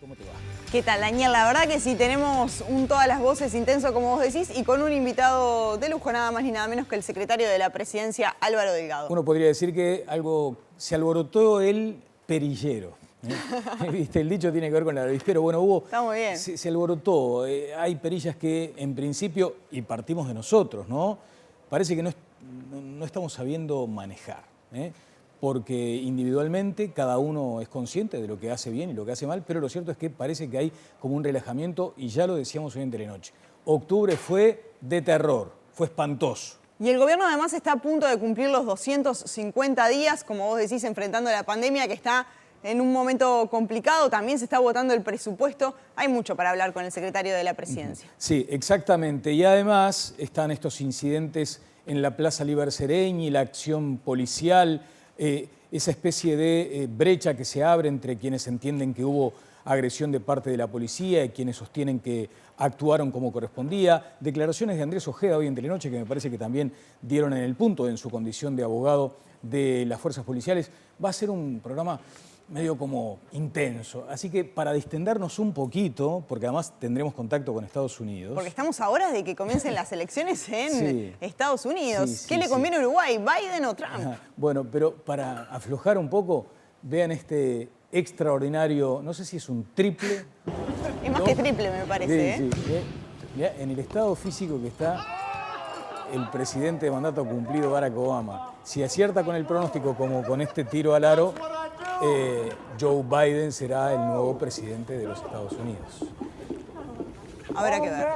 ¿Cómo te va? ¿Qué tal, Daniel? La verdad que sí, tenemos un todas las voces intenso, como vos decís, y con un invitado de lujo, nada más ni nada menos que el secretario de la Presidencia, Álvaro Delgado. Uno podría decir que se alborotó el perillero. ¿Viste? El dicho tiene que ver con el avispero. Bueno, Está muy bien. Se alborotó. Hay perillas que, en principio, y partimos de nosotros, ¿no? Parece que no estamos sabiendo manejar, porque individualmente cada uno es consciente de lo que hace bien y lo que hace mal, pero lo cierto es que parece que hay como un relajamiento, y ya lo decíamos hoy en Telenoche. Octubre fue de terror, fue espantoso. Y el gobierno además está a punto de cumplir los 250 días, como vos decís, enfrentando la pandemia, que está en un momento complicado. También se está votando el presupuesto. Hay mucho para hablar con el secretario de la Presidencia. Sí, exactamente. Y además están estos incidentes en la Plaza Libercereñi, la acción policial, esa especie de brecha que se abre entre quienes entienden que hubo agresión de parte de la policía y quienes sostienen que actuaron como correspondía. Declaraciones de Andrés Ojeda hoy en Telenoche, que me parece que también dieron en el punto en su condición de abogado de las fuerzas policiales. Va a ser un programa medio como intenso. Así que para distendernos un poquito, porque además tendremos contacto con Estados Unidos. Porque estamos a horas de que comiencen las elecciones en Sí. Estados Unidos. Sí, ¿Qué le conviene a Uruguay, Biden o Trump? Ajá. Bueno, pero para aflojar un poco, vean este extraordinario, no sé si es un triple. Es más que triple, me parece. Sí, sí. Mirá, en el estado físico que está el presidente de mandato cumplido, Barack Obama. Si acierta con el pronóstico como con este tiro al aro, Joe Biden será el nuevo presidente de los Estados Unidos. Habrá que ver.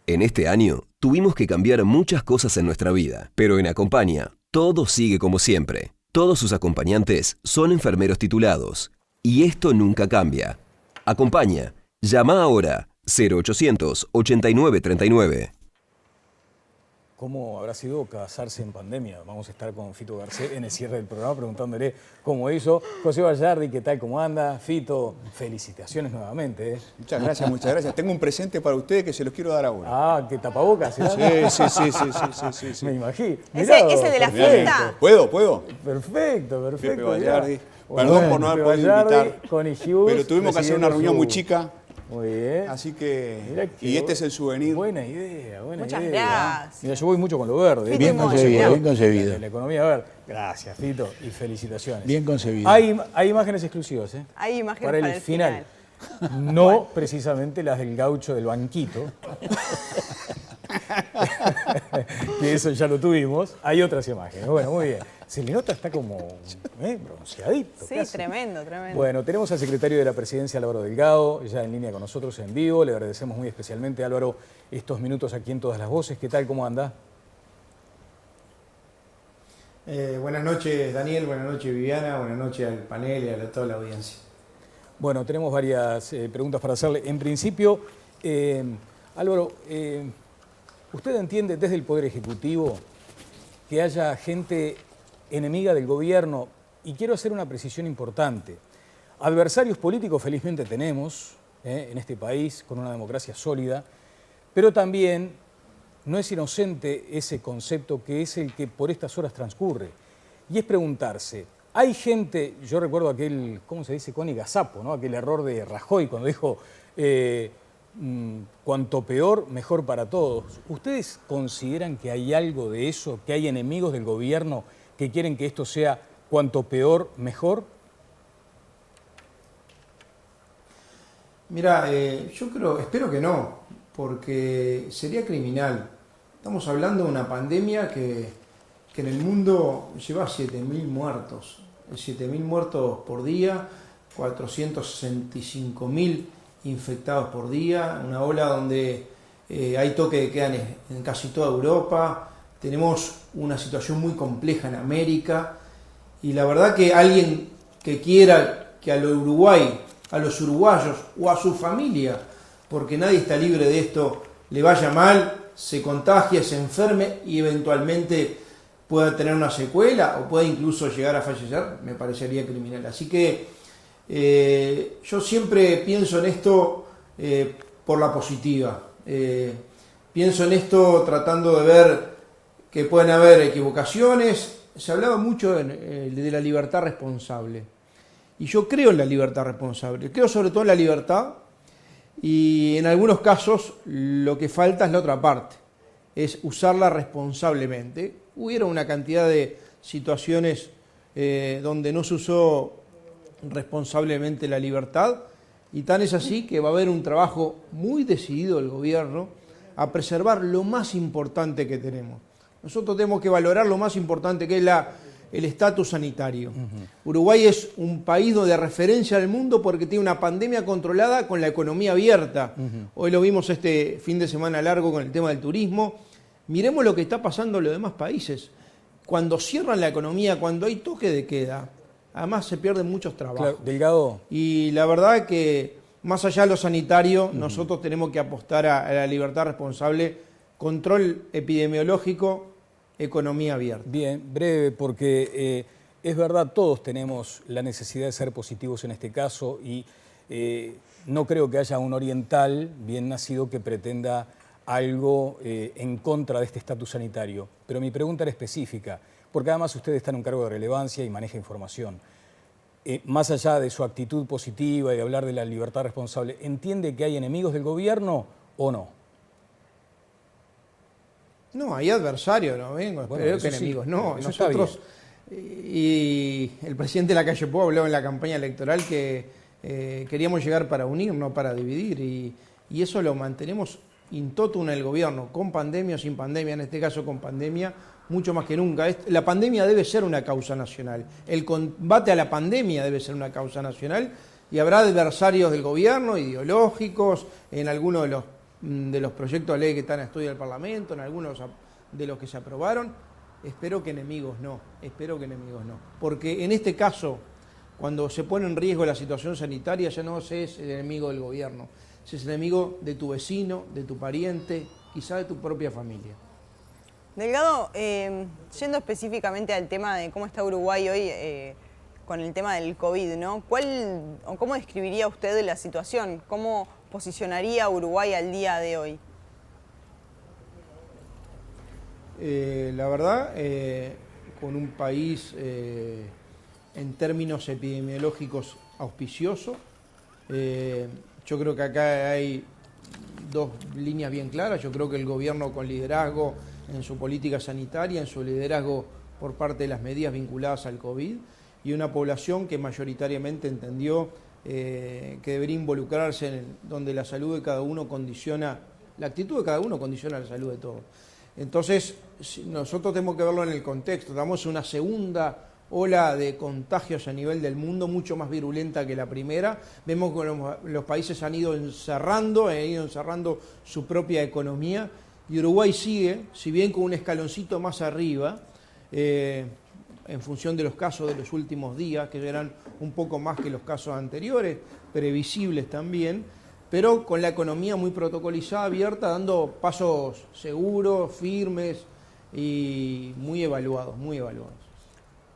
En este año tuvimos que cambiar muchas cosas en nuestra vida, pero en Acompaña todo sigue como siempre. Todos sus acompañantes son enfermeros titulados y esto nunca cambia. Acompaña. Llama ahora 0800 89 39. ¿Cómo habrá sido casarse en pandemia? Vamos a estar con Fito Garcés en el cierre del programa preguntándole cómo hizo. José Vallardi, ¿qué tal? ¿Cómo anda? Fito, felicitaciones nuevamente. Muchas gracias, muchas gracias. Tengo un presente para ustedes que se los quiero dar ahora. Ah, ¿qué tapabocas? Sí. Me imagino. ¿Ese de la fiesta? ¿Puedo? Perfecto. Pepe Vallardi. Bueno, Perdón por no haber Pepe podido Vallardi, invitar. Connie Hughes, Pero tuvimos que hacer una reunión muy chica. Muy bien. Así que. Mirá Y este es el souvenir. Buena idea. Muchas gracias. Mira, yo voy mucho con lo verde. Bien concebido, bien concebido. La economía verde. Gracias, Fito, y felicitaciones. Bien concebido. Hay imágenes exclusivas, ¿eh? Hay imágenes para el final. No precisamente las del gaucho del banquito. Que eso ya lo tuvimos. Hay otras imágenes. Bueno, muy bien. Se le nota, está como bronceadito. Sí, casi. tremendo. Bueno, tenemos al secretario de la Presidencia, Álvaro Delgado, ya en línea con nosotros en vivo. Le agradecemos muy especialmente, Álvaro, estos minutos aquí en Todas las Voces. ¿Qué tal? ¿Cómo anda? Buenas noches, Daniel. Buenas noches, Viviana. Buenas noches al panel y a toda la audiencia. Bueno, tenemos varias preguntas para hacerle. En principio, Álvaro, ¿usted entiende desde el Poder Ejecutivo que haya gente enemiga del gobierno? Y quiero hacer una precisión importante. Adversarios políticos felizmente tenemos en este país, con una democracia sólida, pero también no es inocente ese concepto que es el que por estas horas transcurre. Y es preguntarse, hay gente, yo recuerdo aquel, ¿cómo se dice? Connie Gazapo, ¿no? Aquel error de Rajoy cuando dijo cuanto peor, mejor para todos. ¿Ustedes consideran que hay algo de eso, que hay enemigos del gobierno que quieren que esto sea cuanto peor, mejor? Mira, espero que no, porque sería criminal. Estamos hablando de una pandemia que en el mundo lleva 7.000 muertos. 7.000 muertos por día, 465.000 infectados por día, una ola donde hay toque de queda en casi toda Europa, tenemos una situación muy compleja en América, y la verdad que alguien que quiera que a los uruguayos o a su familia, porque nadie está libre de esto, le vaya mal, se contagie, se enferme y eventualmente pueda tener una secuela o pueda incluso llegar a fallecer, me parecería criminal. Así que yo siempre pienso en esto por la positiva. Pienso en esto tratando de ver que pueden haber equivocaciones. Se hablaba mucho de la libertad responsable. Y yo creo en la libertad responsable, creo sobre todo en la libertad, y en algunos casos lo que falta es la otra parte, es usarla responsablemente. Hubieron una cantidad de situaciones donde no se usó responsablemente la libertad, y tan es así que va a haber un trabajo muy decidido del gobierno a preservar lo más importante que tenemos. Nosotros tenemos que valorar lo más importante, que es el estatus sanitario. Uruguay es un país de referencia del mundo porque tiene una pandemia controlada con la economía abierta. Hoy lo vimos este fin de semana largo con el tema del turismo. Miremos lo que está pasando en los demás países. Cuando cierran la economía, cuando hay toque de queda, además se pierden muchos trabajos. Claro, Delgado. Y la verdad que más allá de lo sanitario, nosotros tenemos que apostar a la libertad responsable, control epidemiológico, economía abierta. Bien, breve, porque es verdad, todos tenemos la necesidad de ser positivos en este caso y no creo que haya un oriental bien nacido que pretenda algo en contra de este estatus sanitario. Pero mi pregunta era específica, porque además usted está en un cargo de relevancia y maneja información. Más allá de su actitud positiva y de hablar de la libertad responsable, ¿entiende que hay enemigos del gobierno o no? No, hay adversarios, no vengo, Bueno, pero que sí, enemigos, no. eso está Nosotros, y el presidente Lacalle Pou habló en la campaña electoral que queríamos llegar para unir, no para dividir, y eso lo mantenemos in toto en el gobierno, con pandemia o sin pandemia, en este caso con pandemia, mucho más que nunca. La pandemia debe ser una causa nacional, el combate a la pandemia debe ser una causa nacional, y habrá adversarios del gobierno, ideológicos, en algunos de los proyectos de ley que están a estudio del Parlamento, en algunos de los que se aprobaron. Espero que enemigos no, porque en este caso, cuando se pone en riesgo la situación sanitaria, ya no se es el enemigo del gobierno, se es el enemigo de tu vecino, de tu pariente, quizá de tu propia familia. Delgado, yendo específicamente al tema de cómo está Uruguay hoy con el tema del COVID, ¿no? ¿Cómo describiría usted la situación? ¿Cómo posicionaría a Uruguay al día de hoy? La verdad, con un país en términos epidemiológicos auspicioso, yo creo que acá hay dos líneas bien claras. Yo creo que el gobierno con liderazgo en su política sanitaria, en su liderazgo por parte de las medidas vinculadas al COVID, y una población que mayoritariamente entendió que debería involucrarse donde la salud de cada uno condiciona, la actitud de cada uno condiciona la salud de todos. Entonces, nosotros tenemos que verlo en el contexto. Estamos en una segunda ola de contagios a nivel del mundo, mucho más virulenta que la primera. Vemos que los países han ido encerrando su propia economía, y Uruguay sigue, si bien con un escaloncito más arriba, en función de los casos de los últimos días, que eran un poco más que los casos anteriores, previsibles también, pero con la economía muy protocolizada, abierta, dando pasos seguros, firmes y muy evaluados, muy evaluados.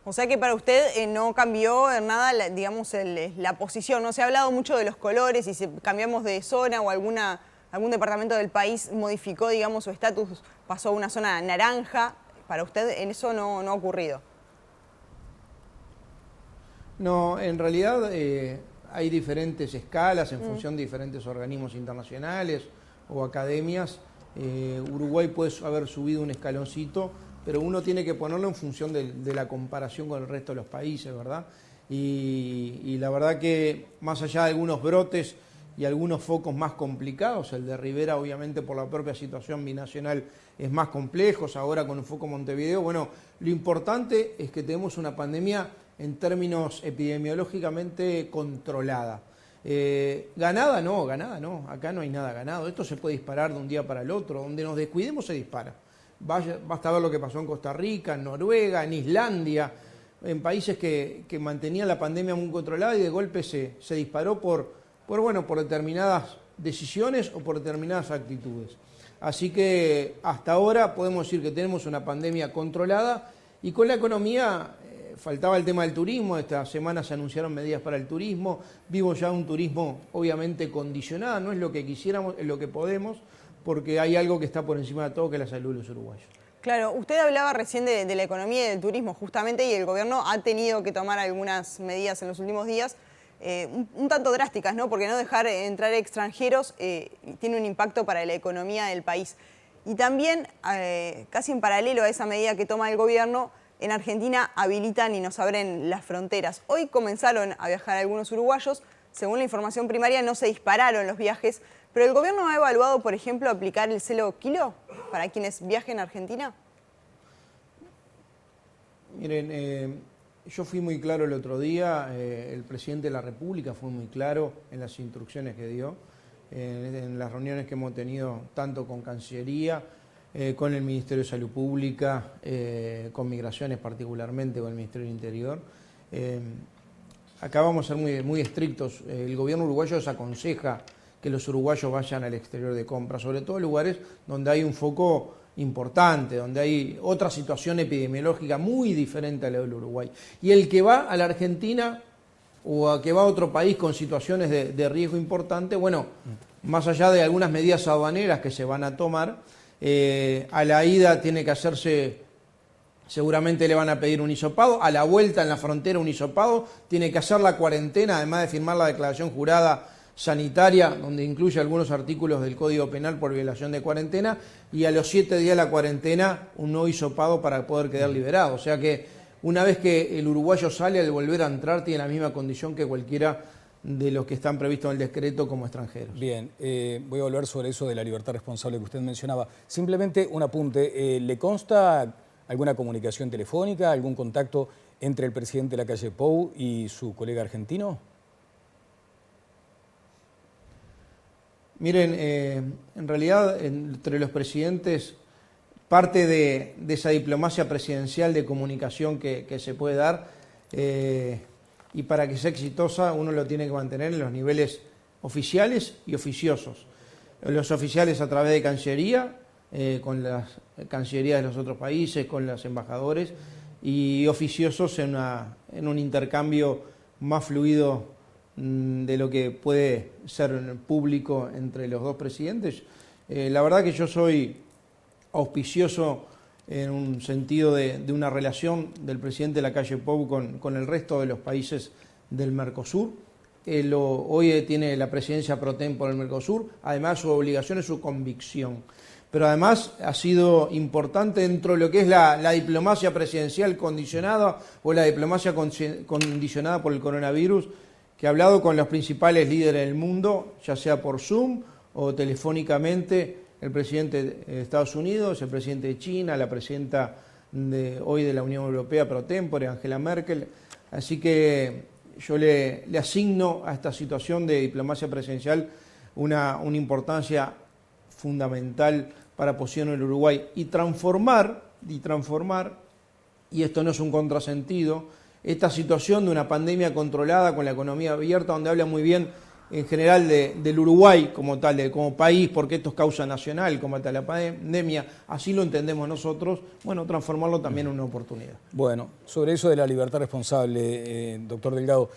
O sea que para usted no cambió en nada, digamos, la posición. No se ha hablado mucho de los colores y si cambiamos de zona o algún departamento del país modificó, digamos, su estatus, pasó a una zona naranja. Para usted en eso no ha ocurrido. No, en realidad hay diferentes escalas en función de diferentes organismos internacionales o academias. Uruguay puede haber subido un escaloncito, pero uno tiene que ponerlo en función de la comparación con el resto de los países, ¿verdad? Y la verdad que más allá de algunos brotes y algunos focos más complicados, el de Rivera obviamente por la propia situación binacional es más complejo, ahora con el foco Montevideo, bueno, lo importante es que tenemos una pandemia en términos epidemiológicamente controlada. Ganada no, acá no hay nada ganado, esto se puede disparar de un día para el otro, donde nos descuidemos se dispara. Basta ver lo que pasó en Costa Rica, en Noruega, en Islandia, en países que mantenían la pandemia muy controlada y de golpe se disparó por determinadas decisiones o por determinadas actitudes. Así que hasta ahora podemos decir que tenemos una pandemia controlada y con la economía faltaba el tema del turismo. Esta semana se anunciaron medidas para el turismo. Vimos ya un turismo obviamente condicionado, no es lo que quisiéramos, es lo que podemos, porque hay algo que está por encima de todo, que es la salud de los uruguayos. Claro, usted hablaba recién de la economía y del turismo justamente, y el gobierno ha tenido que tomar algunas medidas en los últimos días un tanto drásticas, ¿no? Porque no dejar entrar extranjeros tiene un impacto para la economía del país. Y también, casi en paralelo a esa medida que toma el gobierno, en Argentina habilitan y nos abren las fronteras. Hoy comenzaron a viajar algunos uruguayos. Según la información primaria, no se dispararon los viajes, pero el gobierno ha evaluado, por ejemplo, aplicar el 0 kilo para quienes viajen a Argentina. Miren, yo fui muy claro el otro día, el presidente de la República fue muy claro en las instrucciones que dio, en las reuniones que hemos tenido tanto con Cancillería, con el Ministerio de Salud Pública, con Migraciones particularmente, con el Ministerio del Interior. Acá vamos a ser muy, muy estrictos. El gobierno uruguayo desaconseja que los uruguayos vayan al exterior de compra, sobre todo en lugares donde hay un foco importante, donde hay otra situación epidemiológica muy diferente a la del Uruguay. Y el que va a la Argentina o a que va a otro país con situaciones de riesgo importante, bueno, más allá de algunas medidas aduaneras que se van a tomar, a la ida tiene que hacerse, seguramente le van a pedir un hisopado, a la vuelta en la frontera un hisopado, tiene que hacer la cuarentena, además de firmar la declaración jurada sanitaria, donde incluye algunos artículos del Código Penal por violación de cuarentena, y a los 7 días de la cuarentena un nuevo hisopado para poder quedar liberado. O sea que una vez que el uruguayo sale, al volver a entrar tiene la misma condición que cualquiera de los que están previstos en el decreto como extranjeros. Bien, voy a volver sobre eso de la libertad responsable que usted mencionaba. Simplemente un apunte, ¿le consta alguna comunicación telefónica, algún contacto entre el presidente Lacalle Pou y su colega argentino? Miren, en realidad entre los presidentes parte de esa diplomacia presidencial de comunicación que se puede dar y para que sea exitosa uno lo tiene que mantener en los niveles oficiales y oficiosos. Los oficiales a través de Cancillería, con las cancillerías de los otros países, con los embajadores, y oficiosos en un intercambio más fluido de lo que puede ser público entre los dos presidentes. La verdad que yo soy auspicioso en un sentido de una relación del presidente Lacalle Pou con el resto de los países del Mercosur. Hoy tiene la presidencia pro tempore del Mercosur, además su obligación es su convicción. Pero además ha sido importante dentro de lo que es la diplomacia presidencial condicionada o la diplomacia condicionada por el coronavirus, que ha hablado con los principales líderes del mundo, ya sea por Zoom o telefónicamente, el presidente de Estados Unidos, el presidente de China, la presidenta hoy de la Unión Europea pro tempore, Angela Merkel. Así que yo le asigno a esta situación de diplomacia presidencial una importancia fundamental para posicionar el Uruguay y transformar, y esto no es un contrasentido, esta situación de una pandemia controlada con la economía abierta, donde habla muy bien en general del Uruguay como tal, como país, porque esto es causa nacional, combate a la pandemia, así lo entendemos nosotros, bueno, transformarlo también en una oportunidad. Bueno, sobre eso de la libertad responsable, doctor Delgado,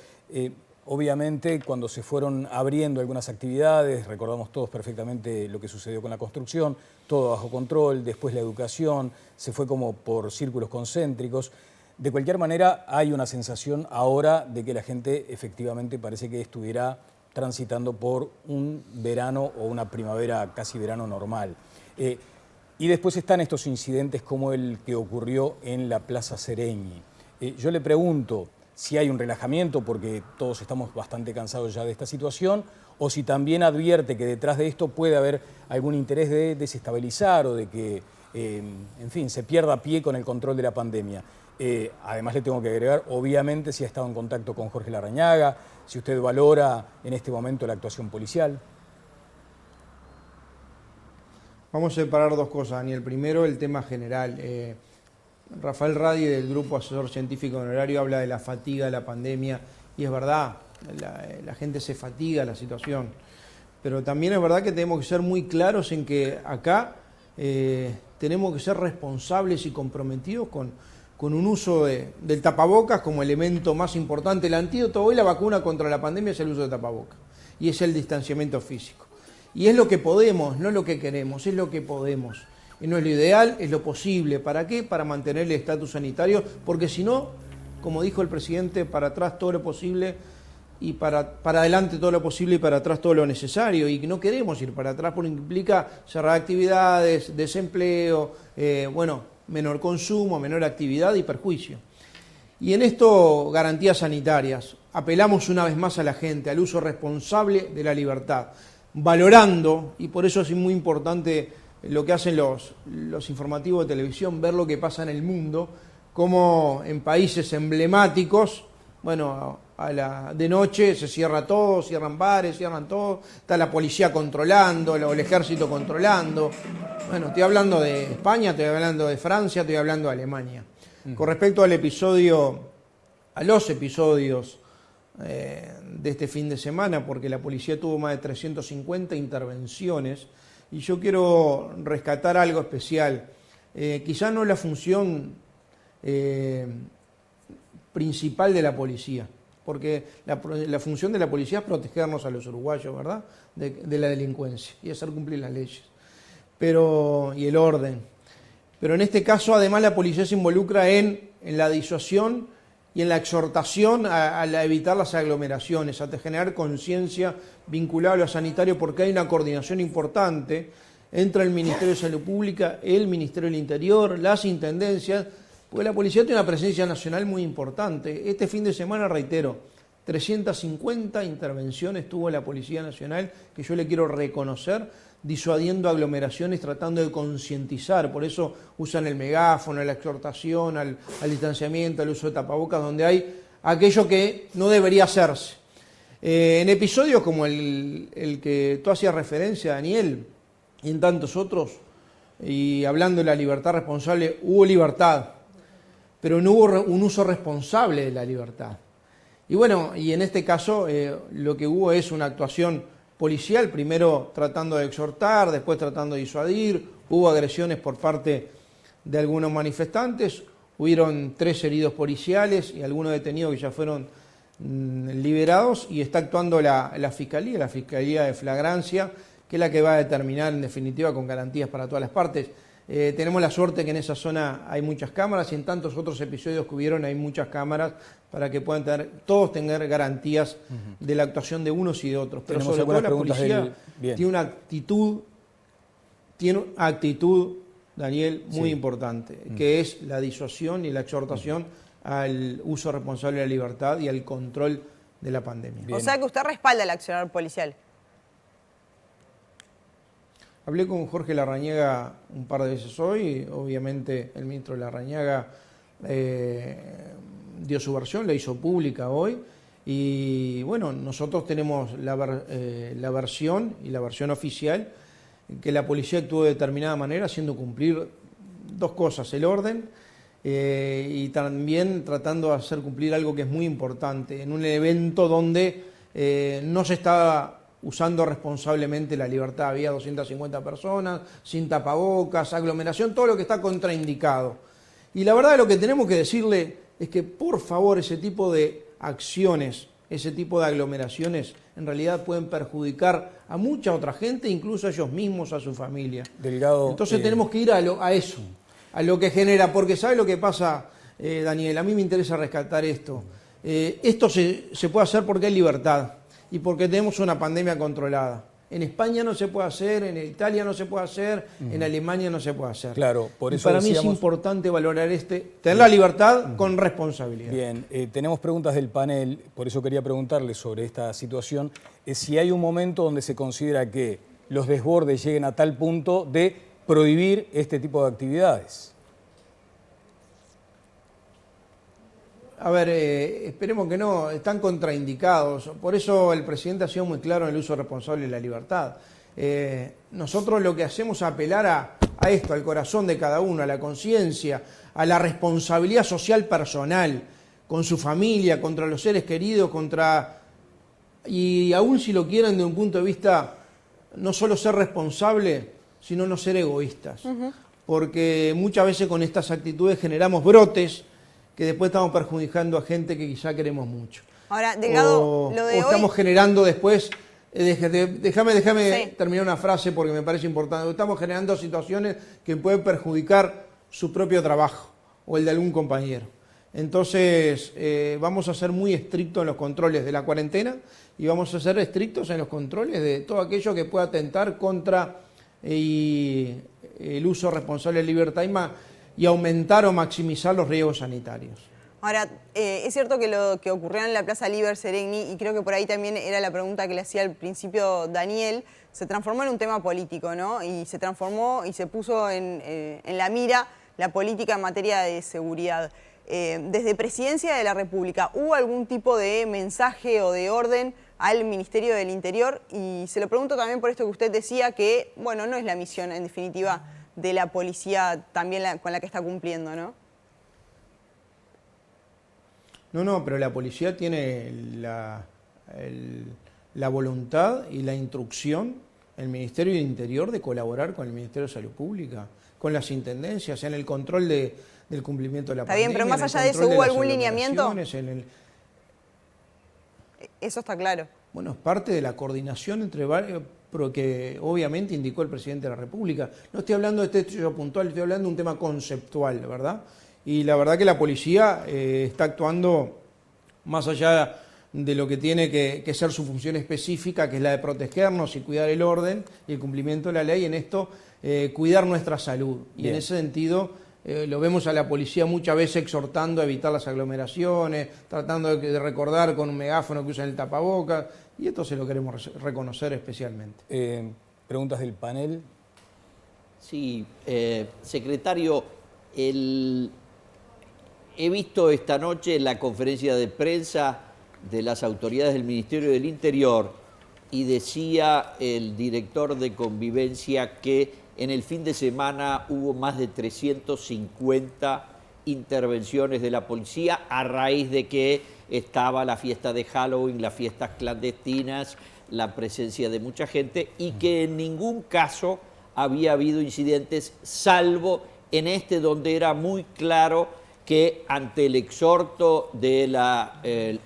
obviamente cuando se fueron abriendo algunas actividades, recordamos todos perfectamente lo que sucedió con la construcción, todo bajo control, después la educación, se fue como por círculos concéntricos. De cualquier manera, hay una sensación ahora de que la gente efectivamente parece que estuviera transitando por un verano o una primavera, casi verano normal. Y después están estos incidentes como el que ocurrió en la Plaza Sereñi. Yo le pregunto si hay un relajamiento, porque todos estamos bastante cansados ya de esta situación, o si también advierte que detrás de esto puede haber algún interés de desestabilizar o de que, en fin, se pierda pie con el control de la pandemia. Además le tengo que agregar, obviamente, si ha estado en contacto con Jorge Larrañaga, si usted valora en este momento la actuación policial. Vamos a separar dos cosas, Daniel. Primero, el tema general. Rafael Radi, del Grupo Asesor Científico Honorario, habla de la fatiga de la pandemia, y es verdad, la gente se fatiga de la situación. Pero también es verdad que tenemos que ser muy claros en que acá tenemos que ser responsables y comprometidos con un uso del tapabocas como elemento más importante. El antídoto hoy, la vacuna contra la pandemia, es el uso de tapabocas y es el distanciamiento físico. Y es lo que podemos, no lo que queremos, es lo que podemos. Y no es lo ideal, es lo posible. ¿Para qué? Para mantener el estatus sanitario, porque si no, como dijo el presidente, para atrás todo lo posible y para adelante todo lo posible y para atrás todo lo necesario. Y no queremos ir para atrás porque implica cerrar actividades, desempleo, menor consumo, menor actividad y perjuicio. Y en esto, garantías sanitarias. Apelamos una vez más a la gente, al uso responsable de la libertad, valorando, y por eso es muy importante lo que hacen los informativos de televisión, ver lo que pasa en el mundo, como en países emblemáticos, de noche se cierra todo, cierran bares, cierran todo, está la policía controlando, el ejército controlando. Bueno, estoy hablando de España, estoy hablando de Francia, estoy hablando de Alemania. Con respecto a los episodios de este fin de semana, porque la policía tuvo más de 350 intervenciones, y yo quiero rescatar algo especial. Quizá no la función principal de la policía, porque la función de la policía es protegernos a los uruguayos, ¿verdad?, de la delincuencia y hacer cumplir las leyes y el orden. Pero en este caso, además, la policía se involucra en la disuasión y en la exhortación a evitar las aglomeraciones, a generar conciencia vinculada a lo sanitario, porque hay una coordinación importante entre el Ministerio de Salud Pública, el Ministerio del Interior, las intendencias, porque la policía tiene una presencia nacional muy importante. Este fin de semana, reitero, 350 intervenciones tuvo la Policía Nacional, que yo le quiero reconocer, disuadiendo aglomeraciones, tratando de concientizar. Por eso usan el megáfono, la exhortación al distanciamiento, al uso de tapabocas, donde hay aquello que no debería hacerse. En episodios como el que tú hacías referencia, Daniel, y en tantos otros, y hablando de la libertad responsable, hubo libertad, pero no hubo un uso responsable de la libertad. Y en este caso lo que hubo es una actuación policial, primero tratando de exhortar, después tratando de disuadir, hubo agresiones por parte de algunos manifestantes, hubieron 3 heridos policiales y algunos detenidos que ya fueron liberados, y está actuando la Fiscalía de Flagrancia, que es la que va a determinar en definitiva con garantías para todas las partes. Tenemos la suerte que en esa zona hay muchas cámaras, y en tantos otros episodios que hubieron hay muchas cámaras para que puedan todos tener garantías de la actuación de unos y de otros. Pero sobre todo la policía tiene una actitud, Daniel, muy importante, que es la disuasión y la exhortación al uso responsable de la libertad y al control de la pandemia. O sea que usted respalda el accionar policial. Hablé con Jorge Larrañaga un par de veces hoy, obviamente el ministro Larrañaga dio su versión, la hizo pública hoy, y nosotros tenemos la versión y la versión oficial, que la policía actuó de determinada manera, haciendo cumplir 2 cosas, el orden y también tratando de hacer cumplir algo que es muy importante, en un evento donde no se estaba usando responsablemente la libertad. Había 250 personas, sin tapabocas, aglomeración, todo lo que está contraindicado. Y la verdad, lo que tenemos que decirle es que, por favor, ese tipo de acciones, ese tipo de aglomeraciones, en realidad pueden perjudicar a mucha otra gente, incluso a ellos mismos, a su familia. Delgado, entonces tenemos que ir a eso, a lo que genera, porque ¿sabe lo que pasa, Daniel? A mí me interesa rescatar esto. Esto se puede hacer porque hay libertad y porque tenemos una pandemia controlada. En España no se puede hacer, en Italia no se puede hacer, en Alemania no se puede hacer. Claro, por eso para mí es importante valorar tener la libertad con responsabilidad. Bien, tenemos preguntas del panel, por eso quería preguntarle sobre esta situación, si hay un momento donde se considera que los desbordes lleguen a tal punto de prohibir este tipo de actividades. A ver, esperemos que no, están contraindicados. Por eso el presidente ha sido muy claro en el uso responsable de la libertad. Nosotros lo que hacemos es apelar a esto, al corazón de cada uno, a la conciencia, a la responsabilidad social personal, con su familia, contra los seres queridos, y aún si lo quieren de un punto de vista, no solo ser responsable, sino no ser egoístas. Porque muchas veces con estas actitudes generamos brotes que después estamos perjudicando a gente que quizá queremos mucho. Ahora, Delgado, lo de hoy... estamos generando después Déjame Sí. terminar una frase porque me parece importante. Estamos generando situaciones que pueden perjudicar su propio trabajo o el de algún compañero. Entonces, vamos a ser muy estrictos en los controles de la cuarentena y vamos a ser estrictos en los controles de todo aquello que pueda atentar contra el uso responsable de libertad y aumentar o maximizar los riesgos sanitarios. Ahora, es cierto que lo que ocurrió en la Plaza Liber Seregni, y creo que por ahí también era la pregunta que le hacía al principio Daniel, se transformó en un tema político, ¿no? Y se transformó y se puso en la mira la política en materia de seguridad. Desde Presidencia de la República, ¿hubo algún tipo de mensaje o de orden al Ministerio del Interior? Y se lo pregunto también por esto que usted decía, que, bueno, no es la misión, en definitiva, de la policía también con la que está cumpliendo, ¿no? No, pero la policía tiene la voluntad y la instrucción, el Ministerio del Interior, de colaborar con el Ministerio de Salud Pública, con las intendencias, en el control del cumplimiento de la pandemia. Está bien, pero más allá de eso, ¿hubo algún lineamiento? Eso está claro. Bueno, es parte de la coordinación entre varios, porque obviamente indicó el presidente de la República. No estoy hablando de este hecho puntual, estoy hablando de un tema conceptual, ¿verdad? Y la verdad que la policía está actuando más allá de lo que tiene que ser su función específica, que es la de protegernos y cuidar el orden y el cumplimiento de la ley, en esto cuidar nuestra salud. Y Bien. en ese sentido lo vemos a la policía muchas veces exhortando a evitar las aglomeraciones, tratando de recordar con un megáfono que usan el tapabocas, y esto se lo queremos reconocer especialmente. Preguntas del panel. Sí, secretario, he visto esta noche la conferencia de prensa de las autoridades del Ministerio del Interior y decía el director de Convivencia que en el fin de semana hubo más de 350 intervenciones de la policía a raíz de que estaba la fiesta de Halloween, las fiestas clandestinas, la presencia de mucha gente y que en ningún caso había habido incidentes, salvo en este donde era muy claro que ante el exhorto del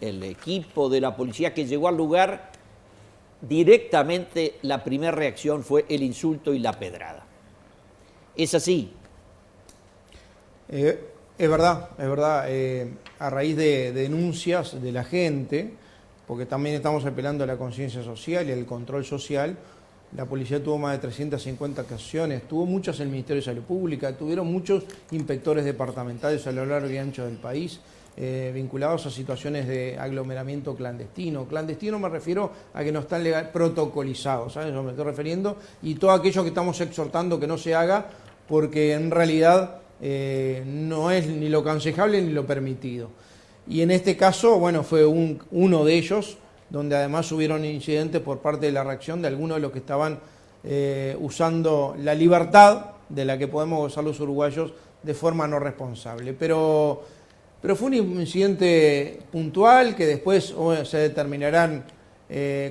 equipo de la policía que llegó al lugar, directamente la primera reacción fue el insulto y la pedrada. ¿Es así? Es verdad. A raíz de denuncias de la gente, porque también estamos apelando a la conciencia social y al control social, la policía tuvo más de 350 actuaciones, tuvo muchas el Ministerio de Salud Pública, tuvieron muchos inspectores departamentales a lo largo y ancho del país, vinculados a situaciones de aglomeramiento clandestino. Clandestino me refiero a que no están protocolizados, ¿sabes? Eso me estoy refiriendo, y todo aquello que estamos exhortando que no se haga, porque en realidad no es ni lo aconsejable ni lo permitido. Y en este caso, bueno, fue uno de ellos, donde además hubieron incidentes por parte de la reacción de algunos de los que estaban usando la libertad de la que podemos gozar los uruguayos de forma no responsable. Pero fue un incidente puntual que después se determinarán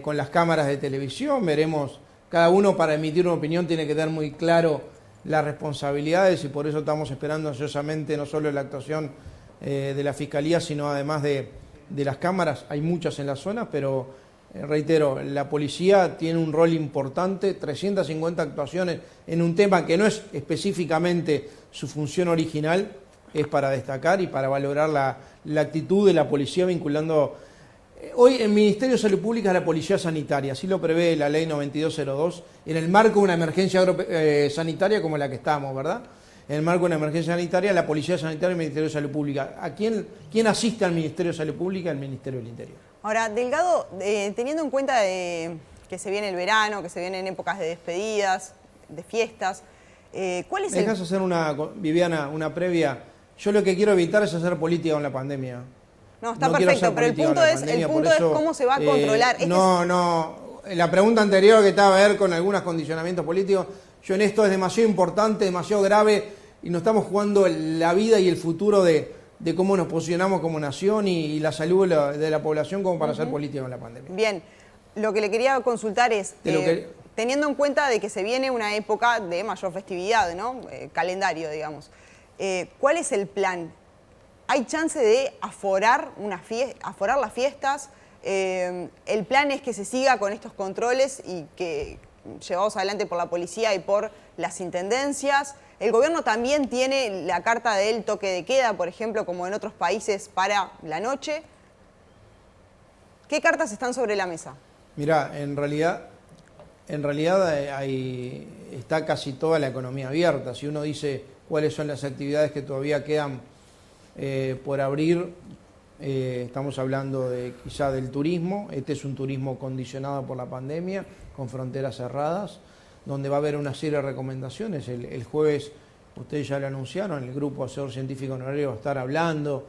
con las cámaras de televisión. Veremos, cada uno para emitir una opinión tiene que tener muy claro las responsabilidades y por eso estamos esperando ansiosamente no solo la actuación de la Fiscalía, sino además de las cámaras. Hay muchas en la zona, pero reitero, la policía tiene un rol importante, 350 actuaciones en un tema que no es específicamente su función original, es para destacar y para valorar la actitud de la policía vinculando. Hoy el Ministerio de Salud Pública es la policía sanitaria, así lo prevé la ley 9202, en el marco de una emergencia sanitaria como la que estamos, ¿verdad? En el marco de una emergencia sanitaria, la Policía Sanitaria y el Ministerio de Salud Pública. ¿A quién asiste al Ministerio de Salud Pública? El Ministerio del Interior. Ahora, Delgado, teniendo en cuenta que se viene el verano, que se vienen épocas de despedidas, de fiestas, ¿cuál es ¿Me dejas hacer Viviana, una previa? Yo lo que quiero evitar es hacer política con la pandemia. No, está perfecto, pero el punto es cómo se va a controlar. La pregunta anterior que estaba a ver con algunos condicionamientos políticos, yo en esto es demasiado importante, demasiado grave, y nos estamos jugando la vida y el futuro de cómo nos posicionamos como nación y la salud de la población como para hacer política con la pandemia. Bien, lo que le quería consultar es, teniendo en cuenta de que se viene una época de mayor festividad, ¿no? Calendario, digamos, ¿cuál es el plan? ¿Hay chance de aforar las fiestas? El plan es que se siga con estos controles y que llevados adelante por la policía y por las intendencias. El gobierno también tiene la carta del toque de queda, por ejemplo, como en otros países, para la noche. ¿Qué cartas están sobre la mesa? Mirá, en realidad ahí está casi toda la economía abierta. Si uno dice cuáles son las actividades que todavía quedan por abrir, estamos hablando quizá del turismo. Este es un turismo condicionado por la pandemia, con fronteras cerradas, donde va a haber una serie de recomendaciones. El jueves, ustedes ya lo anunciaron, el grupo asesor científico honorario va a estar hablando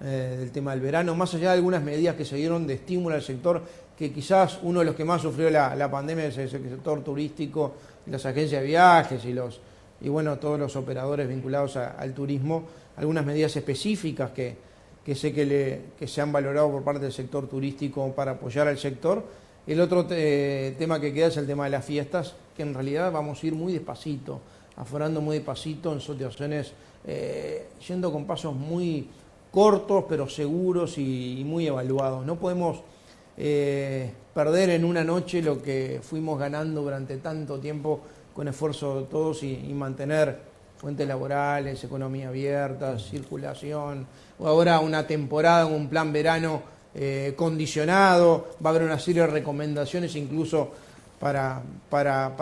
del tema del verano, más allá de algunas medidas que se dieron de estímulo al sector, que quizás uno de los que más sufrió la pandemia es el sector turístico, las agencias de viajes y bueno, todos los operadores vinculados al turismo. Algunas medidas específicas que sé que se han valorado por parte del sector turístico para apoyar al sector. El otro tema que queda es el tema de las fiestas, que en realidad vamos a ir muy despacito, aforando muy despacito en situaciones, yendo con pasos muy cortos pero seguros y muy evaluados. No podemos perder en una noche lo que fuimos ganando durante tanto tiempo con esfuerzo de todos y mantener fuentes laborales, economía abierta, circulación. Ahora una temporada, un plan verano condicionado, va a haber una serie de recomendaciones incluso para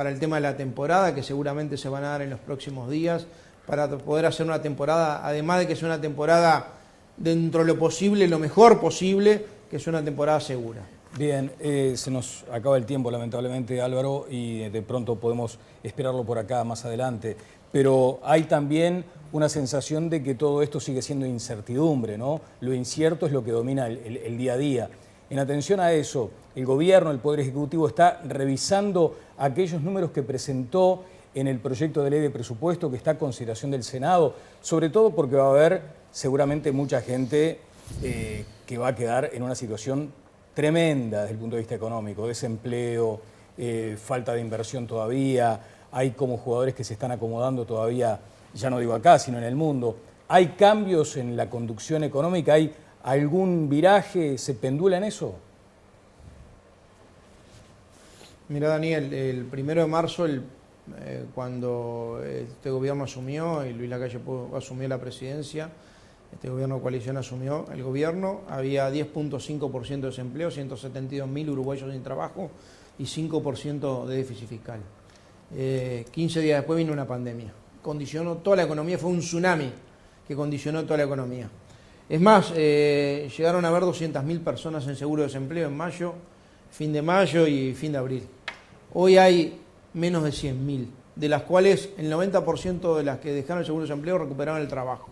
el tema de la temporada que seguramente se van a dar en los próximos días para poder hacer una temporada, además de que sea una temporada dentro de lo posible, lo mejor posible, que es una temporada segura. Bien, se nos acaba el tiempo lamentablemente, Álvaro, y de pronto podemos esperarlo por acá más adelante, pero hay también una sensación de que todo esto sigue siendo incertidumbre, ¿no? Lo incierto es lo que domina el día a día. En atención a eso, el gobierno, el Poder Ejecutivo está revisando aquellos números que presentó en el proyecto de ley de presupuesto que está a consideración del Senado, sobre todo porque va a haber seguramente mucha gente que va a quedar en una situación tremenda desde el punto de vista económico, desempleo, falta de inversión todavía, hay como jugadores que se están acomodando todavía, ya no digo acá, sino en el mundo. ¿Hay cambios en la conducción económica? ¿Hay algún viraje? ¿Se pendula en eso? Mira, Daniel, el 1 de marzo, cuando este gobierno asumió y Luis Lacalle asumió la presidencia, este gobierno de coalición asumió el gobierno, había 10.5% de desempleo, 172.000 uruguayos sin trabajo y 5% de déficit fiscal. 15 días después vino una pandemia, condicionó toda la economía, fue un tsunami que condicionó toda la economía. Es más, llegaron a haber 200.000 personas en seguro de desempleo en mayo, fin de mayo y fin de abril. Hoy hay menos de 100.000, de las cuales el 90% de las que dejaron el seguro de desempleo recuperaron el trabajo.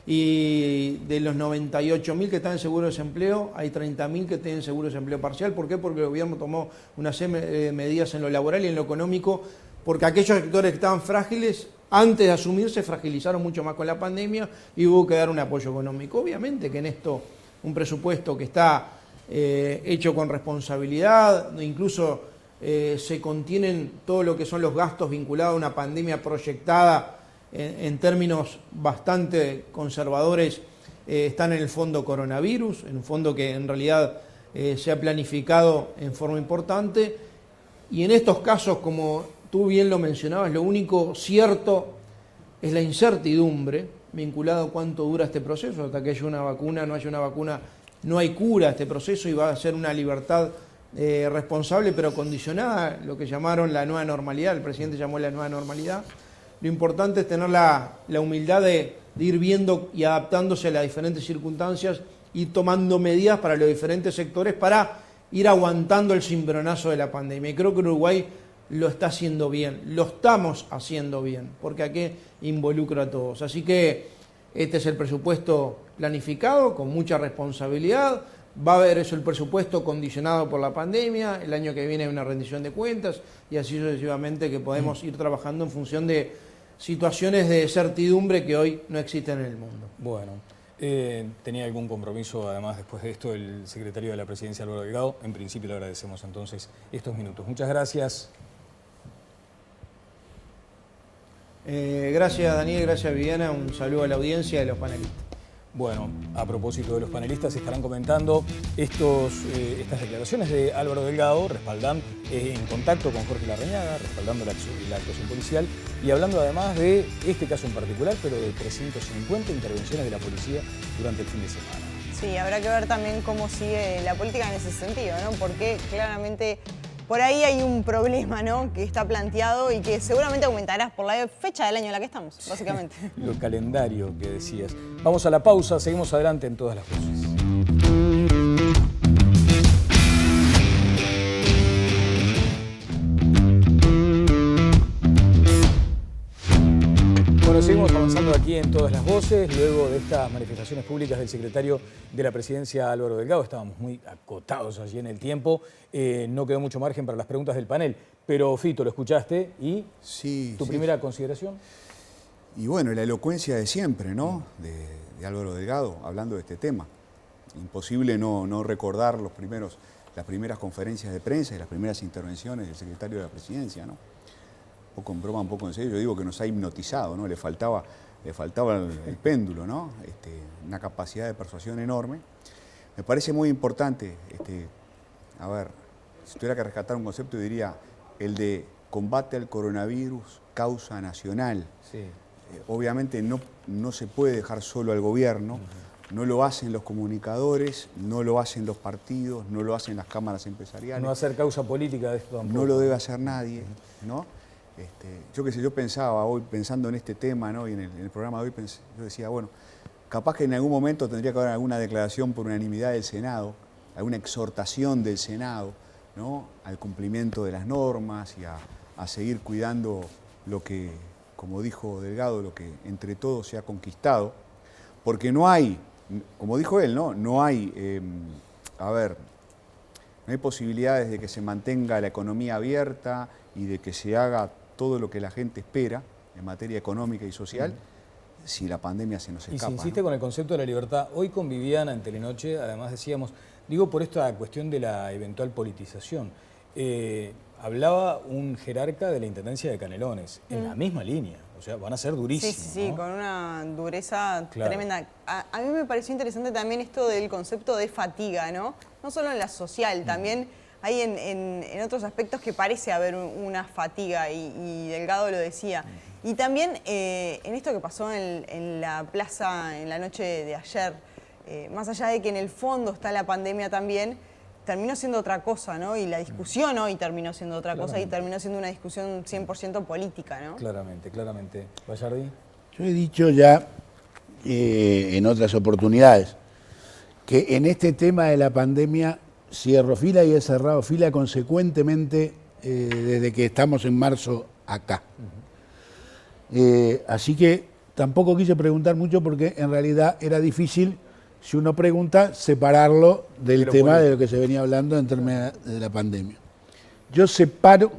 Y de los 98.000 que están en seguro de desempleo, hay 30.000 que tienen seguro de desempleo parcial. ¿Por qué? Porque el gobierno tomó una serie de medidas en lo laboral y en lo económico, porque aquellos sectores que estaban frágiles, antes de asumir, se fragilizaron mucho más con la pandemia y hubo que dar un apoyo económico. Obviamente que en esto, un presupuesto que está hecho con responsabilidad, incluso se contienen todo lo que son los gastos vinculados a una pandemia proyectada en términos bastante conservadores, están en el fondo coronavirus, en un fondo que en realidad se ha planificado en forma importante. Y en estos casos, como tú bien lo mencionabas, lo único cierto es la incertidumbre vinculado a cuánto dura este proceso. Hasta que haya una vacuna, no haya una vacuna, no hay cura a este proceso y va a ser una libertad responsable pero condicionada, lo que llamaron la nueva normalidad, el presidente llamó la nueva normalidad. Lo importante es tener la humildad de ir viendo y adaptándose a las diferentes circunstancias y tomando medidas para los diferentes sectores para ir aguantando el cimbronazo de la pandemia. Y creo que Uruguay lo está haciendo bien, lo estamos haciendo bien, porque aquí involucra a todos. Así que este es el presupuesto planificado con mucha responsabilidad. Va a haber eso, el presupuesto condicionado por la pandemia, el año que viene hay una rendición de cuentas y así sucesivamente, que podemos ir trabajando en función de situaciones de certidumbre que hoy no existen en el mundo. Bueno, ¿tenía algún compromiso además después de esto el secretario de la Presidencia, Álvaro Delgado? En principio le agradecemos entonces estos minutos. Muchas gracias. Gracias Daniel, gracias Viviana, un saludo a la audiencia y a los panelistas. Bueno, a propósito de los panelistas, estarán comentando estas declaraciones de Álvaro Delgado, respaldando, en contacto con Jorge Larrañaga, respaldando la actuación policial y hablando además de este caso en particular, pero de 350 intervenciones de la policía durante el fin de semana. Sí, habrá que ver también cómo sigue la política en ese sentido, ¿no? Porque claramente por ahí hay un problema, ¿no?, que está planteado y que seguramente aumentará por la fecha del año en la que estamos, básicamente. Lo calendario que decías. Vamos a la pausa, seguimos adelante en Todas las Voces. Bueno, seguimos avanzando aquí en Todas las Voces, luego de estas manifestaciones públicas del secretario de la Presidencia, Álvaro Delgado. Estábamos muy acotados allí en el tiempo, no quedó mucho margen para las preguntas del panel, pero Fito, lo escuchaste y sí, ¿tu primera consideración? Y bueno, la elocuencia de siempre, ¿no?, de Álvaro Delgado, hablando de este tema. Imposible no recordar las primeras conferencias de prensa y las primeras intervenciones del secretario de la Presidencia, ¿no? Un poco en broma, un poco en serio, yo digo que nos ha hipnotizado, ¿no? Le faltaba el péndulo, ¿no? Una capacidad de persuasión enorme. Me parece muy importante, a ver, si tuviera que rescatar un concepto, yo diría el de combate al coronavirus, causa nacional. Sí. Obviamente no se puede dejar solo al gobierno, no lo hacen los comunicadores, no lo hacen los partidos, no lo hacen las cámaras empresariales. No hacer causa política de esto tampoco. No lo debe hacer nadie, ¿no? Yo qué sé, yo pensaba hoy, pensando en este tema, ¿no?, y en el programa de hoy, yo decía, bueno, capaz que en algún momento tendría que haber alguna declaración por unanimidad del Senado, alguna exhortación del Senado, ¿no?, al cumplimiento de las normas y a seguir cuidando lo que, como dijo Delgado, lo que entre todos se ha conquistado, porque no hay, como dijo él, no hay posibilidades de que se mantenga la economía abierta y de que se haga todo lo que la gente espera en materia económica y social si la pandemia se nos escapa. Y si insiste, ¿no?, con el concepto de la libertad. Hoy con Viviana en Telenoche, además decíamos, digo por esta cuestión de la eventual politización, hablaba un jerarca de la Intendencia de Canelones, en la misma línea, o sea, van a ser durísimos. Sí, ¿no? Con una dureza tremenda. A mí me pareció interesante también esto del concepto de fatiga, ¿no? No solo en la social, también hay en otros aspectos que parece haber una fatiga y Delgado lo decía. Y también en esto que pasó en la plaza en la noche de ayer, más allá de que en el fondo está la pandemia también, terminó siendo otra cosa, ¿no? Y la discusión hoy terminó siendo otra cosa y terminó siendo una discusión 100% política, ¿no? Claramente. Bayardi. Yo he dicho ya en otras oportunidades que en este tema de la pandemia cierro fila y he cerrado fila consecuentemente desde que estamos en marzo acá. Así que tampoco quise preguntar mucho porque en realidad era difícil, si uno pregunta, separarlo del tema de lo que se venía hablando en términos de la pandemia. Yo separo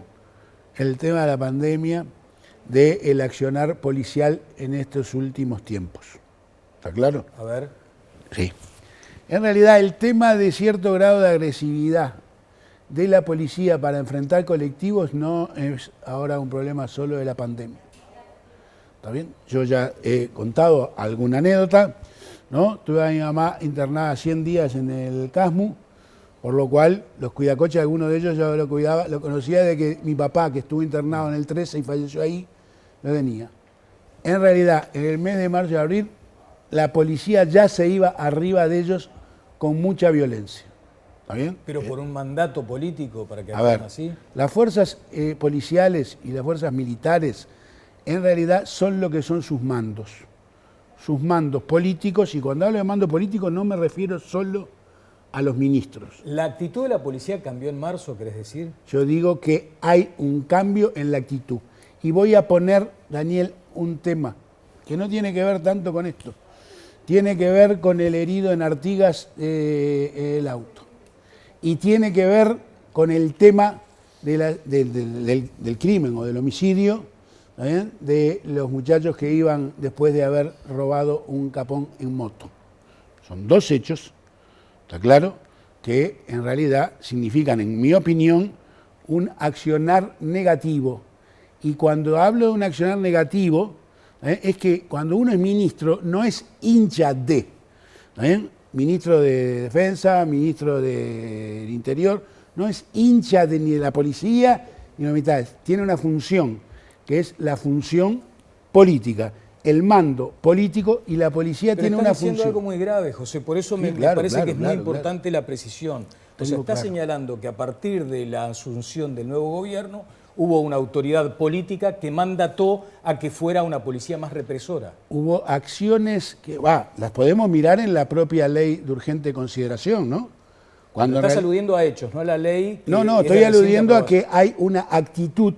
el tema de la pandemia del accionar policial en estos últimos tiempos. ¿Está claro? A ver. Sí. En realidad el tema de cierto grado de agresividad de la policía para enfrentar colectivos no es ahora un problema solo de la pandemia. ¿Está bien? Yo ya he contado alguna anécdota, ¿no? Tuve a mi mamá internada 100 días en el CASMU, por lo cual los cuidacoches, algunos de ellos yo lo conocía de que mi papá, que estuvo internado en el 13 y falleció ahí, lo tenía. En realidad, en el mes de marzo y abril, la policía ya se iba arriba de ellos con mucha violencia. ¿Está bien? Pero por un mandato político para que hagan así. Las fuerzas policiales y las fuerzas militares en realidad son lo que son sus mandos políticos, y cuando hablo de mando político no me refiero solo a los ministros. ¿La actitud de la policía cambió en marzo, querés decir? Yo digo que hay un cambio en la actitud. Y voy a poner, Daniel, un tema que no tiene que ver tanto con esto. Tiene que ver con el herido en Artigas el auto. Y tiene que ver con el tema del crimen o del homicidio, ¿está bien?, de los muchachos que iban después de haber robado un capón en moto. Son dos hechos, está claro, que en realidad significan, en mi opinión, un accionar negativo. Y cuando hablo de un accionar negativo, es que cuando uno es ministro no es hincha de, ¿Está bien? Ministro de Defensa, ministro del Interior, no es hincha ni de la policía ni de militares. Tiene una función, que es la función política, el mando político, y la policía Pero tiene estás una diciendo función. algo muy grave, José, por eso Sí, me claro, parece claro, que es claro, muy importante la precisión. O sea, Tengo está claro. señalando que a partir de la asunción del nuevo gobierno hubo una autoridad política que mandató a que fuera una policía más represora. Hubo acciones que, las podemos mirar en la propia ley de urgente consideración, ¿no? Cuando Estás en real- aludiendo a hechos, no a la ley. No, es no, de estoy reciente aludiendo a aprobación, que hay una actitud,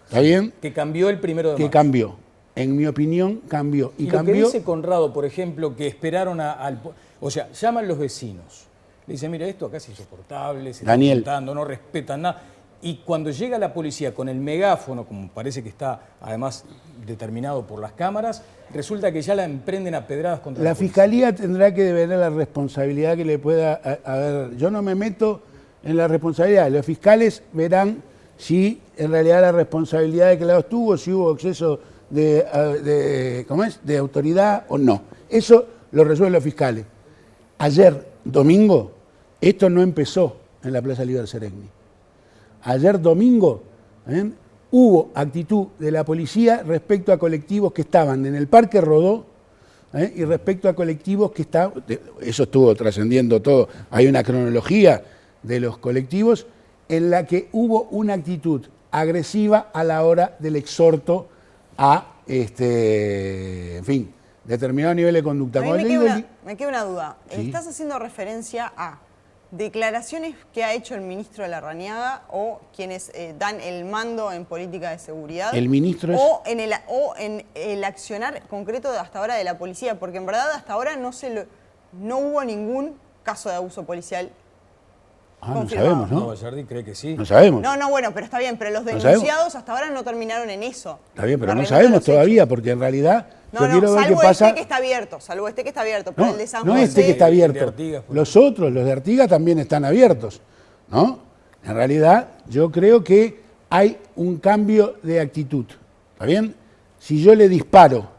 ¿está bien? que cambió el 1 de Que marzo. cambió. En mi opinión, cambió. Y lo cambió. que dice Conrado, por ejemplo, que esperaron o sea, llaman los vecinos. Le dicen, mira, esto acá es insoportable, se está Daniel. juntando, no respetan nada. Y cuando llega la policía con el megáfono, como parece que está además determinado por las cámaras, resulta que ya la emprenden a pedradas contra La la policía. Fiscalía tendrá que deber la responsabilidad que le pueda haber. Yo no me meto en la responsabilidad. Los fiscales verán si en realidad la responsabilidad de que lado estuvo, si hubo exceso de autoridad o no. Eso lo resuelven los fiscales. Ayer, domingo, esto no empezó en la Plaza Líber Seregni. Ayer domingo hubo actitud de la policía respecto a colectivos que estaban en el Parque Rodó y respecto a colectivos que estaban, eso estuvo trascendiendo todo, hay una cronología de los colectivos en la que hubo una actitud agresiva a la hora del exhorto a, en fin, determinado nivel de conducta. A mí Cuando me le queda, digo me queda una duda. Sí. ¿Estás haciendo referencia a declaraciones que ha hecho el ministro de Larrañaga o quienes dan el mando en política de seguridad? El ministro es- o en el accionar concreto de hasta ahora de la policía, porque en verdad hasta ahora no hubo ningún caso de abuso policial. no confirmado. sabemos, No, ¿no? Gallardi cree que sí. No sabemos. No, bueno, pero está bien, pero los ¿No denunciados hasta ahora no terminaron en eso. Está bien, pero no Arreglando sabemos los todavía, hechos. porque en realidad No, yo quiero ver qué salvo pasa. este que está abierto, pero No, el de San no José... este que está El de abierto. Artigas, por Los otros, los de Artigas, también están abiertos, ¿no? En realidad, yo creo que hay un cambio de actitud, ¿está bien? Si yo le disparo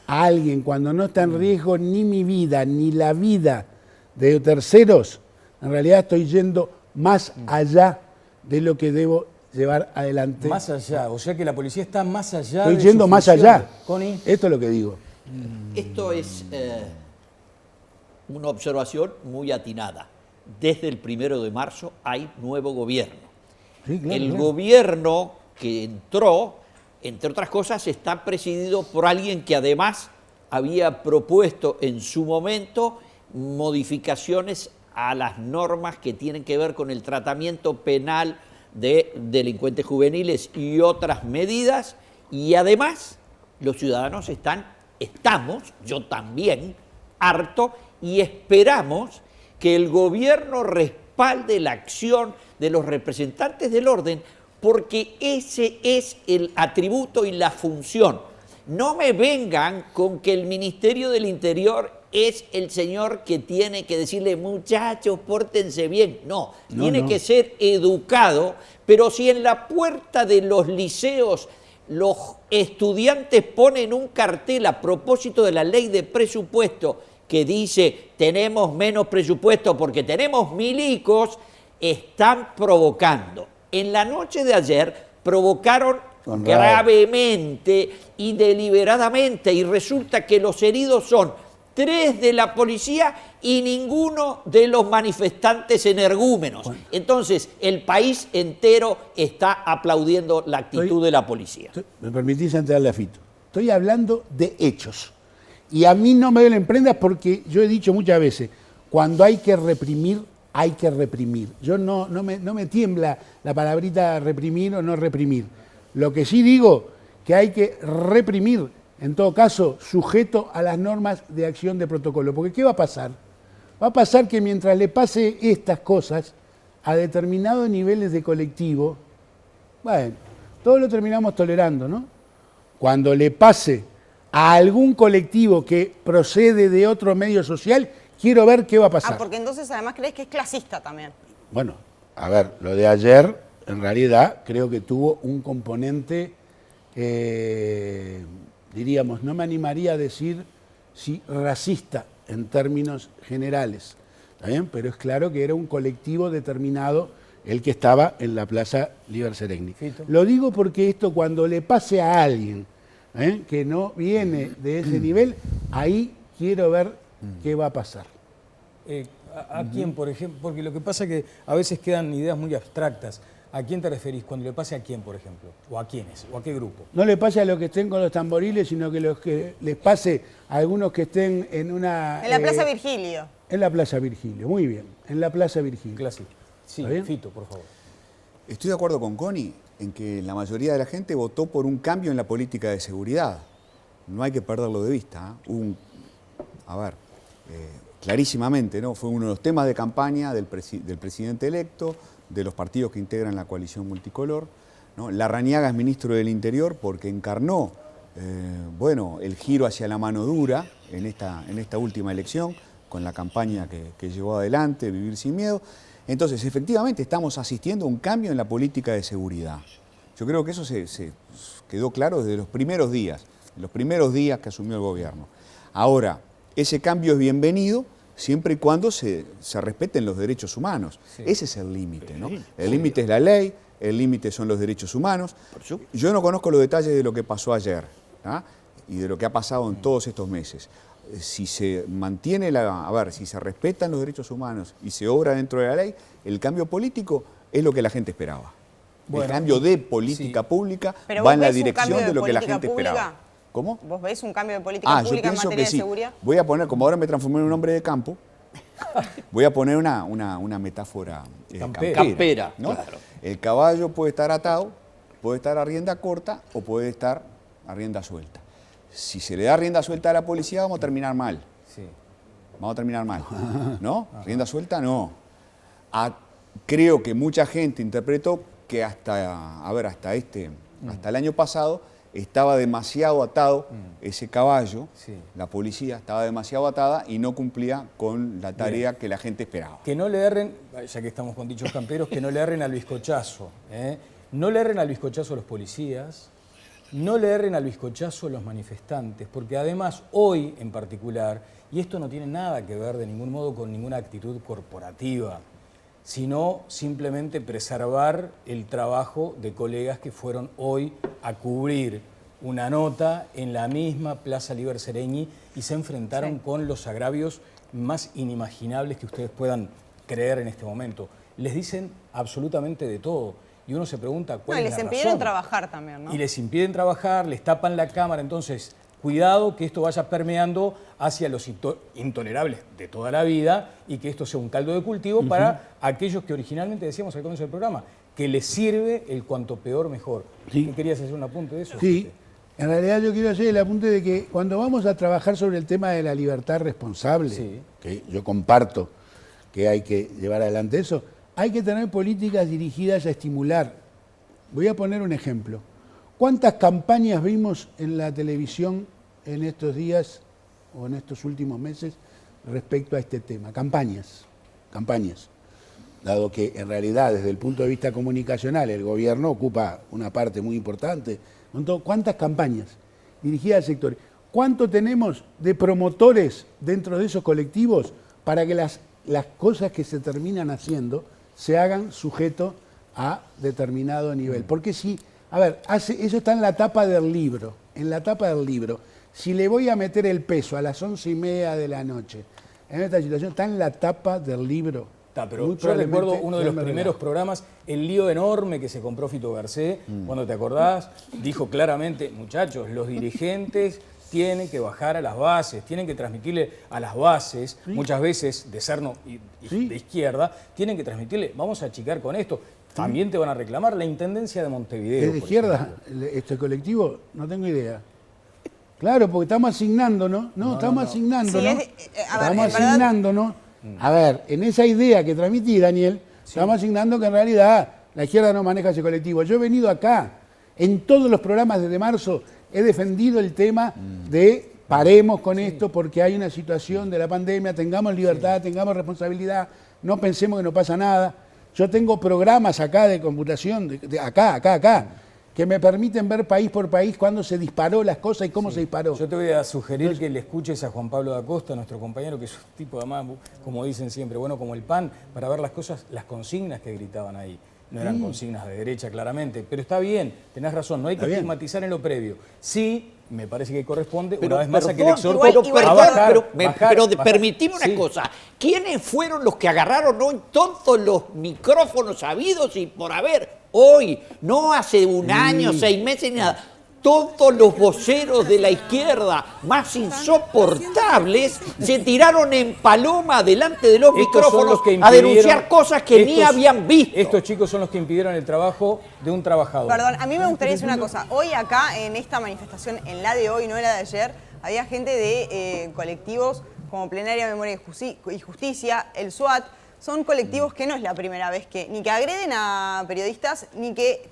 a alguien cuando no está en riesgo ni mi vida, ni la vida de terceros, en realidad estoy yendo más allá de lo que debo llevar adelante. Más allá, o sea que la policía está más allá Estoy de yendo sus más funciones. allá. Connie. Esto es lo que digo. Esto es una observación muy atinada. Desde el 1 de marzo hay nuevo gobierno. Sí, claro, El claro. gobierno que entró, entre otras cosas, está presidido por alguien que además había propuesto en su momento modificaciones a las normas que tienen que ver con el tratamiento penal de delincuentes juveniles y otras medidas, y además los ciudadanos estamos, yo también, harto, y esperamos que el gobierno respalde la acción de los representantes del orden, porque ese es el atributo y la función. No me vengan con que el Ministerio del Interior es el señor que tiene que decirle, muchachos, pórtense bien. No, tiene no. que ser educado, pero si en la puerta de los liceos los estudiantes ponen un cartel a propósito de la ley de presupuesto que dice tenemos menos presupuesto porque tenemos milicos, están provocando. En la noche de ayer provocaron Conrado. gravemente y deliberadamente, y resulta que los heridos son 3 de la policía y ninguno de los manifestantes energúmenos. Entonces, el país entero está aplaudiendo la actitud de la policía. Me permitís entrarle a Fito. Estoy hablando de hechos. Y a mí no me duelen prendas porque yo he dicho muchas veces, cuando hay que reprimir, hay que reprimir. Yo no me tiembla la palabrita reprimir o no reprimir. Lo que sí digo, que hay que reprimir, en todo caso, sujeto a las normas de acción de protocolo. Porque ¿qué va a pasar? Va a pasar que mientras le pase estas cosas a determinados niveles de colectivo, bueno, todo lo terminamos tolerando, ¿no? Cuando le pase a algún colectivo que procede de otro medio social, quiero ver qué va a pasar. Ah, porque entonces además crees que es clasista también. Bueno, a ver, lo de ayer, en realidad, creo que tuvo un componente, diríamos, no me animaría a decir si racista en términos generales. ¿Está bien? Pero es claro que era un colectivo determinado el que estaba en la Plaza Liber Seregni. Lo digo porque esto cuando le pase a alguien que no viene de ese nivel, ahí quiero ver qué va a pasar. ¿A quién, por ejemplo? Porque lo que pasa es que a veces quedan ideas muy abstractas. ¿A quién te referís? Cuando le pase a quién, por ejemplo, o a quiénes, o a qué grupo. No le pase a los que estén con los tamboriles, sino que les pase a algunos que estén en una... En la Plaza Virgilio. En la Plaza Virgilio, muy bien, en la Plaza Virgilio. Clásico. Sí, Fito, por favor. Estoy de acuerdo con Connie en que la mayoría de la gente votó por un cambio en la política de seguridad. No hay que perderlo de vista. Clarísimamente, ¿no? Fue uno de los temas de campaña del presidente electo, de los partidos que integran la coalición multicolor, ¿no? Larrañaga es ministro del Interior porque encarnó el giro hacia la mano dura en esta última elección, con la campaña que llevó adelante, Vivir sin Miedo. Entonces, efectivamente, estamos asistiendo a un cambio en la política de seguridad. Yo creo que eso se quedó claro desde los primeros días que asumió el gobierno. Ahora, ese cambio es bienvenido siempre y cuando se respeten los derechos humanos. Sí. Ese es el límite, ¿no? El límite es la ley, el límite son los derechos humanos. Yo no conozco los detalles de lo que pasó ayer, ¿ah? Y de lo que ha pasado en todos estos meses. Si se mantiene si se respetan los derechos humanos y se obra dentro de la ley, el cambio político es lo que la gente esperaba. Bueno, el cambio de política pública va en la dirección de lo que la gente esperaba. ¿Cómo? ¿Vos ves un cambio de política pública en materia de seguridad? Voy a poner, como ahora me transformé en un hombre de campo, voy a poner una metáfora campera, ¿no? Claro. El caballo puede estar atado, puede estar a rienda corta o puede estar a rienda suelta. Si se le da rienda suelta a la policía, vamos a terminar mal. Sí. Vamos a terminar mal, ¿no? Rienda suelta, no. Creo que mucha gente interpretó que hasta el año pasado estaba demasiado atado ese caballo, la policía estaba demasiado atada y no cumplía con la tarea que la gente esperaba. Que no le erren, ya que estamos con dichos camperos, que no le erren al bizcochazo. No le erren al bizcochazo a los policías, no le erren al bizcochazo a los manifestantes, porque además hoy en particular, y esto no tiene nada que ver de ningún modo con ninguna actitud corporativa, sino simplemente preservar el trabajo de colegas que fueron hoy a cubrir una nota en la misma Plaza Liber Seregni y se enfrentaron con los agravios más inimaginables que ustedes puedan creer en este momento. Les dicen absolutamente de todo y uno se pregunta cuál es la razón. Y les impidieron trabajar también, ¿no? Y les impiden trabajar, les tapan la cámara, entonces... Cuidado que esto vaya permeando hacia los intolerables de toda la vida y que esto sea un caldo de cultivo para aquellos que originalmente decíamos al comienzo del programa, que les sirve el cuanto peor mejor. Sí. ¿Qué querías hacer un apunte de eso? Sí, en realidad yo quiero hacer el apunte de que cuando vamos a trabajar sobre el tema de la libertad responsable, que yo comparto que hay que llevar adelante eso, hay que tener políticas dirigidas a estimular. Voy a poner un ejemplo. ¿Cuántas campañas vimos en la televisión en estos días o en estos últimos meses respecto a este tema? Campañas. Dado que en realidad desde el punto de vista comunicacional el gobierno ocupa una parte muy importante. ¿Cuántas campañas dirigidas al sector? ¿Cuánto tenemos de promotores dentro de esos colectivos para que las cosas que se terminan haciendo se hagan sujeto a determinado nivel? Porque si... A ver, eso está en la tapa del libro. Si le voy a meter el peso a las 11:30 de la noche, en esta situación, está en la tapa del libro. Pero yo recuerdo uno de los primeros programas, el lío enorme que se compró Fito Garcés, cuando te acordás, dijo claramente, muchachos, los dirigentes tienen que bajar a las bases, tienen que transmitirle a las bases, muchas veces de Serno y de izquierda, tienen que transmitirle, vamos a achicar con esto. También te van a reclamar la Intendencia de Montevideo. ¿Es de izquierda este colectivo? No tengo idea. Claro, porque estamos asignándonos, estamos asignándonos. A ver, en esa idea que transmití, Daniel, estamos asignando que en realidad la izquierda no maneja ese colectivo. Yo he venido acá, en todos los programas desde marzo, he defendido el tema de paremos con esto porque hay una situación de la pandemia, tengamos libertad, tengamos responsabilidad, no pensemos que no pasa nada. Yo tengo programas acá de computación, acá, que me permiten ver país por país cuándo se disparó las cosas y cómo se disparó. Yo te voy a sugerir que le escuches a Juan Pablo da Costa, nuestro compañero, que es un tipo además, como dicen siempre, bueno como el pan, para ver las cosas, las consignas que gritaban ahí. No eran consignas de derecha, claramente, pero está bien, tenés razón, no hay que estigmatizar en lo previo. Sí, me parece que corresponde, una vez más, a que le exhorto a bajar. Permitime una cosa. ¿Quiénes fueron los que agarraron hoy todos los micrófonos habidos y por haber? Hoy, no hace un año, 6 meses, ni nada. Todos los voceros de la izquierda más insoportables se tiraron en paloma delante de los micrófonos a denunciar cosas que ni habían visto. Estos chicos son los que impidieron el trabajo de un trabajador. Perdón, a mí me gustaría decir una cosa. Hoy acá, en esta manifestación, en la de hoy, no en la de ayer, había gente de colectivos como Plenaria Memoria y Justicia, el SWAT. Son colectivos que no es la primera vez que ni que agreden a periodistas, ni que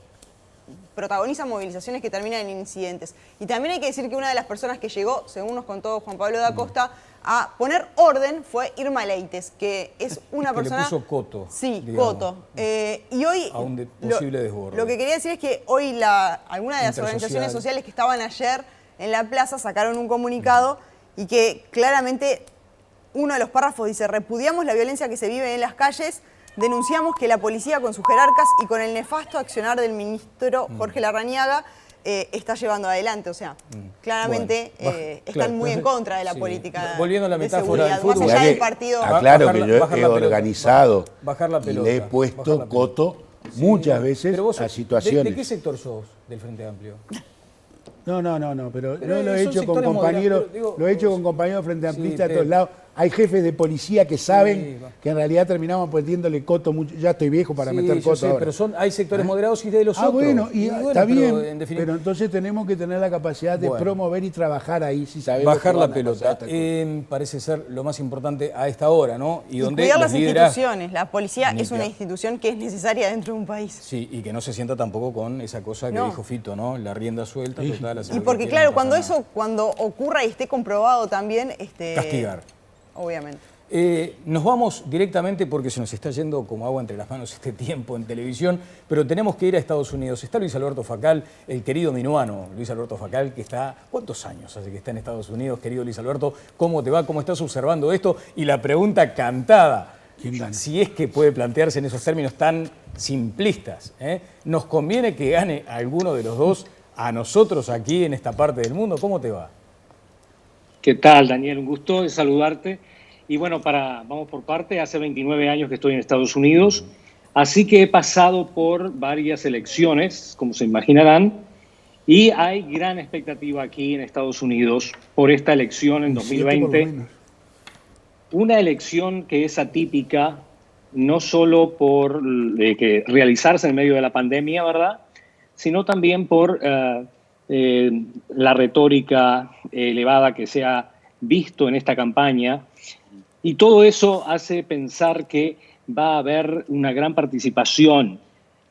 protagonizan movilizaciones que terminan en incidentes. Y también hay que decir que una de las personas que llegó, según nos contó Juan Pablo da Costa, a poner orden fue Irma Leites, que es una persona... Que le puso coto. Sí, digamos, coto. Y hoy... A un posible desborde. Lo que quería decir es que hoy algunas de las organizaciones sociales que estaban ayer en la plaza sacaron un comunicado y que claramente uno de los párrafos dice: repudiamos la violencia que se vive en las calles, denunciamos que la policía con sus jerarcas y con el nefasto accionar del ministro Jorge Larrañaga está llevando adelante. O sea, claramente están muy en contra de la política. Volviendo a la metáfora del seguridad, fútbol. más allá del partido. Aclaro que yo he organizado y le he puesto coto muchas veces a situaciones. ¿De qué sector sos del Frente Amplio? No, pero yo lo he hecho con compañeros, lo he hecho con compañeros frente amplistas de todos lados. Hay jefes de policía que saben que en realidad terminamos poniéndole coto mucho. Ya estoy viejo para meter coto ahora. Pero hay sectores moderados y de los otros. Bueno, está bien, pero entonces tenemos que tener la capacidad de promover y trabajar ahí, si sabemos. Bajar la pelota. Parece ser lo más importante a esta hora, ¿no? Y donde cuidar las instituciones. La policía es una institución que es necesaria dentro de un país. Sí, y que no se sienta tampoco con esa cosa que dijo Fito, ¿no? La rienda suelta, total. Y porque claro, cuando ocurra y esté comprobado también... castigar. Obviamente. Nos vamos directamente porque se nos está yendo como agua entre las manos este tiempo en televisión, pero tenemos que ir a Estados Unidos. Está Luis Alberto Facal, el querido minuano Luis Alberto Facal, que está... ¿Cuántos años hace que está en Estados Unidos, querido Luis Alberto? ¿Cómo te va? ¿Cómo estás observando esto? Y la pregunta cantada, si es que puede plantearse en esos términos tan simplistas, ¿nos conviene que gane alguno de los dos a nosotros aquí en esta parte del mundo? ¿Cómo te va? ¿Qué tal, Daniel? Un gusto de saludarte. Y bueno, vamos por parte, hace 29 años que estoy en Estados Unidos, así que he pasado por varias elecciones, como se imaginarán, y hay gran expectativa aquí en Estados Unidos por esta elección en 2020. Una elección que es atípica, no solo por que realizarse en medio de la pandemia, ¿verdad?, sino también por... la retórica elevada que se ha visto en esta campaña, y todo eso hace pensar que va a haber una gran participación.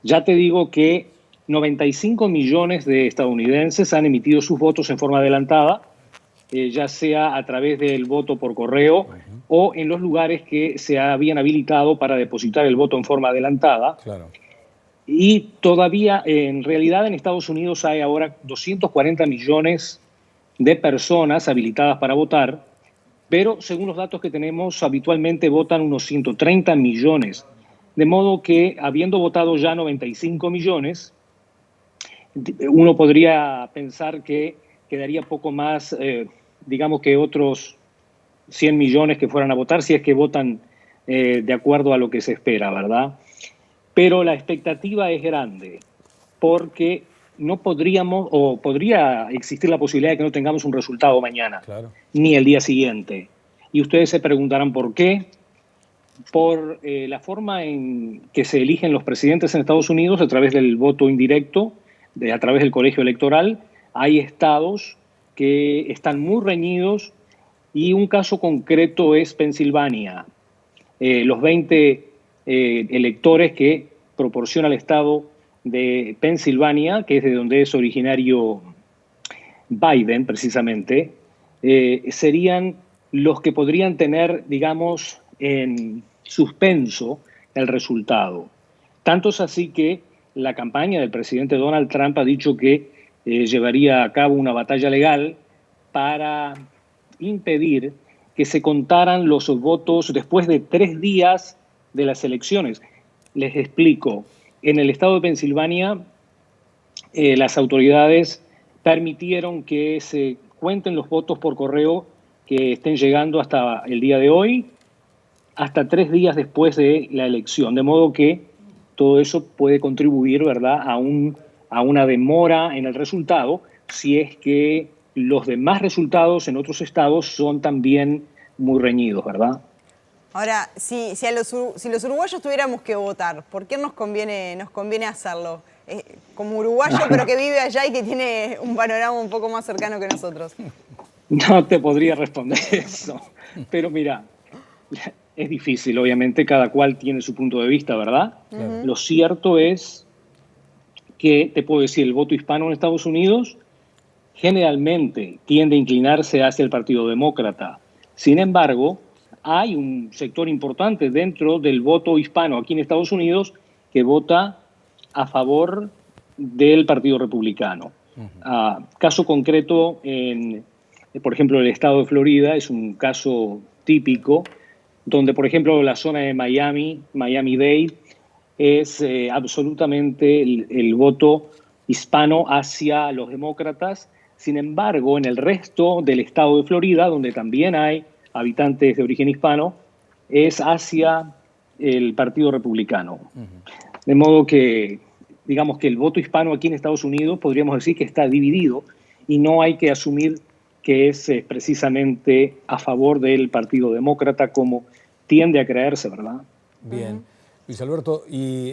Ya te digo que 95 millones de estadounidenses han emitido sus votos en forma adelantada, ya sea a través del voto por correo o en los lugares que se habían habilitado para depositar el voto en forma adelantada. Claro. Y todavía, en realidad, en Estados Unidos hay ahora 240 millones de personas habilitadas para votar, pero según los datos que tenemos, habitualmente votan unos 130 millones. De modo que, habiendo votado ya 95 millones, uno podría pensar que quedaría poco más, digamos que otros 100 millones que fueran a votar, si es que votan de acuerdo a lo que se espera, ¿verdad? Pero la expectativa es grande, porque no podríamos, o podría existir la posibilidad de que no tengamos un resultado mañana, ni el día siguiente. Y ustedes se preguntarán por qué. Por la forma en que se eligen los presidentes en Estados Unidos a través del voto indirecto, a través del colegio electoral. Hay estados que están muy reñidos y un caso concreto es Pensilvania. Los 20 electores que proporciona el estado de Pensilvania, que es de donde es originario Biden precisamente, serían los que podrían tener, digamos, en suspenso el resultado. Tanto es así que la campaña del presidente Donald Trump ha dicho que llevaría a cabo una batalla legal para impedir que se contaran los votos después de 3 días de las elecciones. Les explico. En el estado de Pensilvania, las autoridades permitieron que se cuenten los votos por correo que estén llegando hasta el día de hoy, hasta 3 días después de la elección. De modo que todo eso puede contribuir, ¿verdad?, a una demora en el resultado, si es que los demás resultados en otros estados son también muy reñidos, ¿verdad? Ahora, si los uruguayos tuviéramos que votar, ¿por qué nos conviene hacerlo? Como uruguayo, pero que vive allá y que tiene un panorama un poco más cercano que nosotros. No te podría responder eso. Pero mira, es difícil, obviamente, cada cual tiene su punto de vista, ¿verdad? Claro. Lo cierto es que, te puedo decir, el voto hispano en Estados Unidos generalmente tiende a inclinarse hacia el Partido Demócrata. Sin embargo, hay un sector importante dentro del voto hispano aquí en Estados Unidos que vota a favor del Partido Republicano. Caso concreto, por ejemplo, el estado de Florida es un caso típico, donde, por ejemplo, la zona de Miami-Dade, es absolutamente el voto hispano hacia los demócratas. Sin embargo, en el resto del estado de Florida, donde también hay habitantes de origen hispano, es hacia el Partido Republicano. De modo que, digamos que el voto hispano aquí en Estados Unidos podríamos decir que está dividido y no hay que asumir que es precisamente a favor del Partido Demócrata como tiende a creerse, ¿verdad? Bien. Luis Alberto, y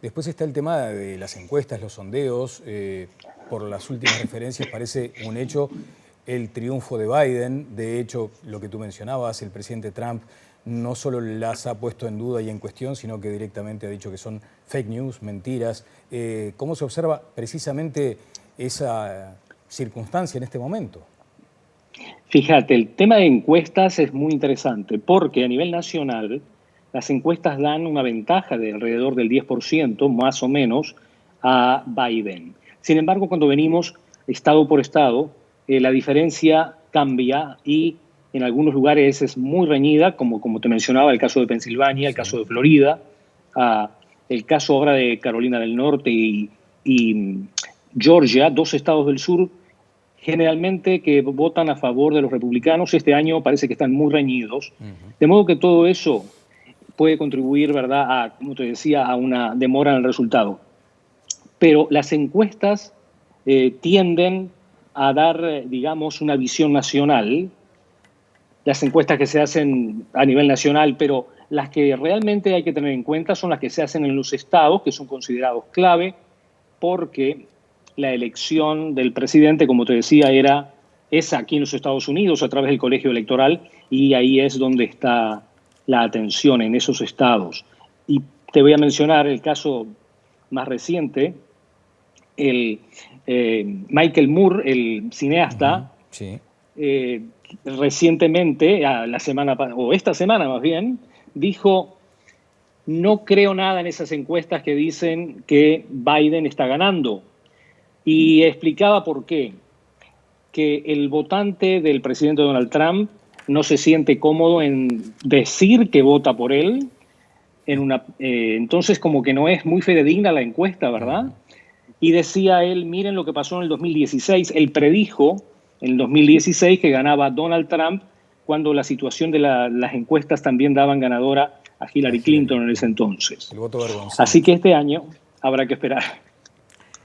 después está el tema de las encuestas, los sondeos. Por las últimas referencias parece un hecho el triunfo de Biden. De hecho, lo que tú mencionabas, el presidente Trump no solo las ha puesto en duda y en cuestión, sino que directamente ha dicho que son fake news, mentiras. ¿Cómo se observa precisamente esa circunstancia en este momento? Fíjate, el tema de encuestas es muy interesante porque a nivel nacional las encuestas dan una ventaja de alrededor del 10%, más o menos, a Biden. Sin embargo, cuando venimos estado por estado, la diferencia cambia y en algunos lugares es muy reñida, como te mencionaba, el caso de Pensilvania, el caso de Florida, el caso ahora de Carolina del Norte y Georgia, 2 estados del sur, generalmente que votan a favor de los republicanos. Este año parece que están muy reñidos. De modo que todo eso puede contribuir, ¿verdad?, como te decía, a una demora en el resultado. Pero las encuestas tienden a dar, digamos, una visión nacional. Las encuestas que se hacen a nivel nacional, pero las que realmente hay que tener en cuenta son las que se hacen en los estados, que son considerados clave, porque la elección del presidente, como te decía, es aquí en los Estados Unidos a través del colegio electoral, y ahí es donde está la atención, en esos estados. Y te voy a mencionar el caso más reciente, Michael Moore, el cineasta, sí. Recientemente, esta semana más bien, dijo: no creo nada en esas encuestas que dicen que Biden está ganando. Y explicaba por qué. Que el votante del presidente Donald Trump no se siente cómodo en decir que vota por él. Entonces, como que no es muy fidedigna la encuesta, ¿verdad? Y decía él, miren lo que pasó en el 2016. Él predijo en el 2016 que ganaba Donald Trump cuando la situación de las encuestas también daban ganadora a Hillary Clinton en ese entonces. El voto vergonzoso. Así que este año habrá que esperar.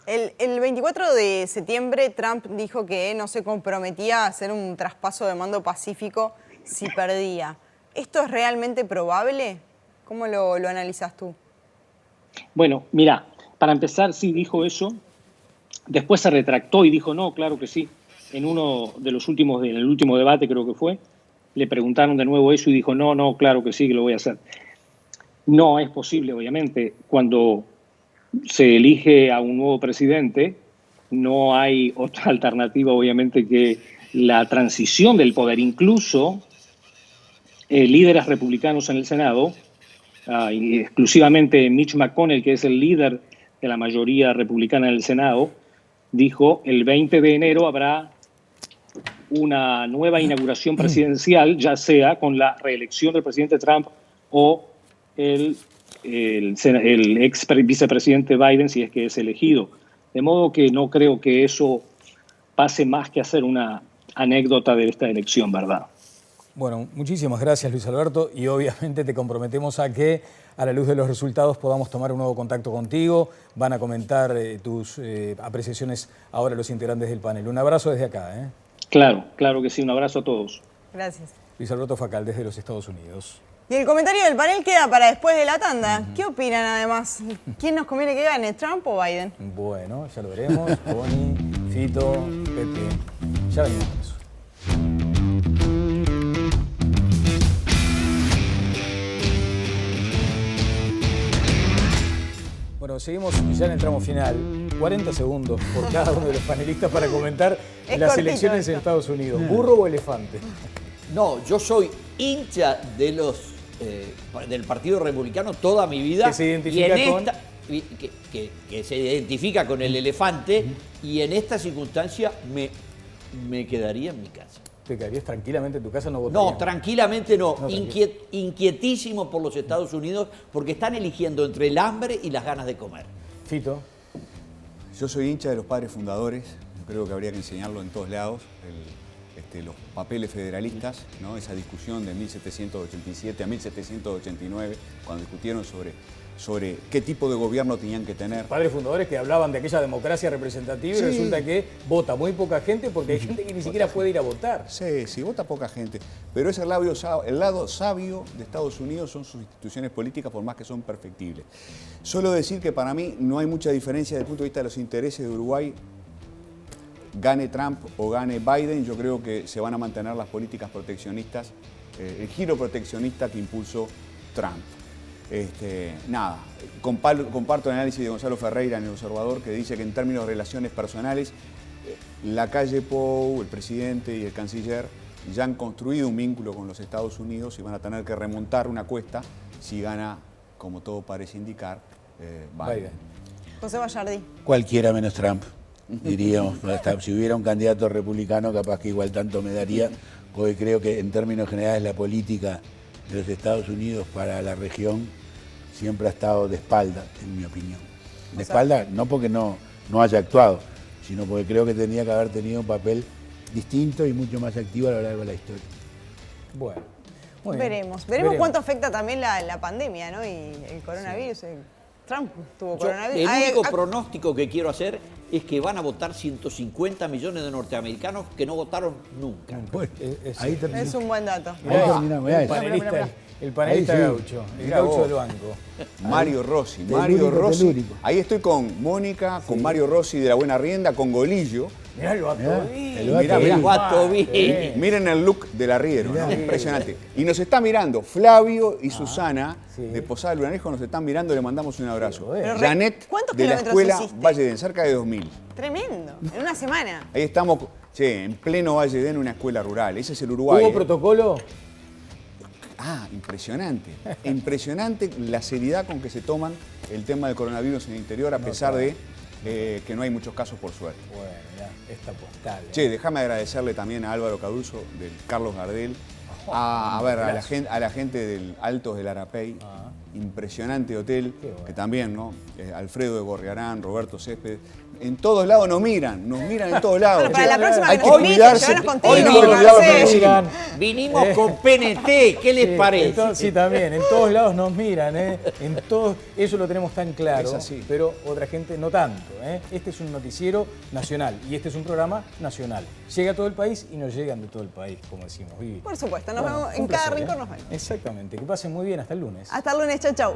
El 24 de septiembre Trump dijo que no se comprometía a hacer un traspaso de mando pacífico si perdía. ¿Esto es realmente probable? ¿Cómo lo analizas tú? Bueno, mira, para empezar sí dijo eso, después se retractó y dijo no, claro que sí. En el último debate creo que fue, le preguntaron de nuevo eso y dijo no, claro que sí, que lo voy a hacer. No es posible, obviamente, cuando se elige a un nuevo presidente, no hay otra alternativa, obviamente, que la transición del poder. Incluso líderes republicanos en el Senado, y exclusivamente Mitch McConnell, que es el líder de la mayoría republicana del Senado, dijo el 20 de enero habrá una nueva inauguración presidencial, ya sea con la reelección del presidente Trump o el ex vicepresidente Biden, si es que es elegido. De modo que no creo que eso pase más que hacer una anécdota de esta elección, ¿verdad? Bueno, muchísimas gracias, Luis Alberto, y obviamente te comprometemos a que, a la luz de los resultados, podamos tomar un nuevo contacto contigo. Van a comentar tus apreciaciones ahora los integrantes del panel. Un abrazo desde acá. Claro, claro que sí. Un abrazo a todos. Gracias. Luis Alberto Facal, desde los Estados Unidos. Y el comentario del panel queda para después de la tanda. ¿Qué opinan además? ¿Quién nos conviene que gane, Trump o Biden? Bueno, ya lo veremos. Connie, Fito, Pepe. Ya venimos con eso. Bueno, seguimos ya en el tramo final. 40 segundos por cada uno de los panelistas para comentar las elecciones en Estados Unidos. ¿Burro o elefante? No, yo soy hincha de del Partido Republicano toda mi vida. Que se identifica que se identifica con el elefante, y en esta circunstancia me quedaría en mi casa. ¿Te quedarías tranquilamente en tu casa? No, tranquilamente no. tranquilo. Inquietísimo por los Estados Unidos, porque están eligiendo entre el hambre y las ganas de comer. Fito. Yo soy hincha de los padres fundadores. Yo creo que habría que enseñarlo en todos lados. Los papeles federalistas, ¿no? Esa discusión de 1787 a 1789, cuando discutieron sobre qué tipo de gobierno tenían que tener. Padres fundadores que hablaban de aquella democracia representativa, y resulta que vota muy poca gente porque hay gente que ni siquiera puede ir a votar. Sí, vota poca gente. Pero es el lado sabio de Estados Unidos son sus instituciones políticas, por más que son perfectibles. Solo decir que para mí no hay mucha diferencia desde el punto de vista de los intereses de Uruguay. Gane Trump o gane Biden, yo creo que se van a mantener las políticas proteccionistas, el giro proteccionista que impulsó Trump. Comparto el análisis de Gonzalo Ferreira en El Observador, que dice que en términos de relaciones personales, Lacalle Pou, el presidente y el canciller ya han construido un vínculo con los Estados Unidos y van a tener que remontar una cuesta si gana, como todo parece indicar, Biden. José Vallardi. Cualquiera menos Trump, diríamos. Si hubiera un candidato republicano, capaz que igual tanto me daría, porque creo que en términos generales la política de los Estados Unidos para la región siempre ha estado de espalda, en mi opinión. De espalda, no porque no haya actuado, sino porque creo que tendría que haber tenido un papel distinto y mucho más activo a lo largo de la historia. Bueno, muy bien. Veremos cuánto afecta también la pandemia, ¿no? Y el coronavirus. Sí. Trump tuvo coronavirus. El único pronóstico que quiero hacer es que van a votar 150 millones de norteamericanos que no votaron nunca. Bueno, ahí terminó. Es un buen dato. Ahí terminamos. El panelista gaucho, el gaucho del banco. Mario Rossi. Telúrico. Ahí estoy con Mónica, con Mario Rossi de La Buena Rienda, con Golillo. Mirá el Vato Miren el look del arriero, ¿no? Impresionante. Y nos está mirando Flavio y Susana de Posada del Lunarejo, nos están mirando, le mandamos un abrazo. Janet de la escuela Valle d'En, cerca de 2000. Tremendo, en una semana. Ahí estamos, en pleno Valle d'En, una escuela rural. Ese es el Uruguay. ¿Hubo protocolo? Impresionante. Impresionante la seriedad con que se toman el tema del coronavirus en el interior, a pesar de que no hay muchos casos, por suerte. Bueno, ya, esta postal. Déjame agradecerle también a Álvaro Caduzo, del Carlos Gardel, a la gente del Altos del Arapey, impresionante hotel, que también, ¿no? Alfredo de Gorriarán, Roberto Césped. En todos lados nos miran en todos lados. Bueno, para la próxima hay que que cuidarse. Hoy vinimos con PNT, ¿qué les parece? Sí, también, en todos lados nos miran, eso lo tenemos tan claro, es así. Pero otra gente no tanto. Este es un noticiero nacional y este es un programa nacional. Llega a todo el país y nos llegan de todo el país, como decimos. Por supuesto, nos vemos en cada rincón, nos vemos. Exactamente, que pasen muy bien, hasta el lunes. Hasta el lunes, chau.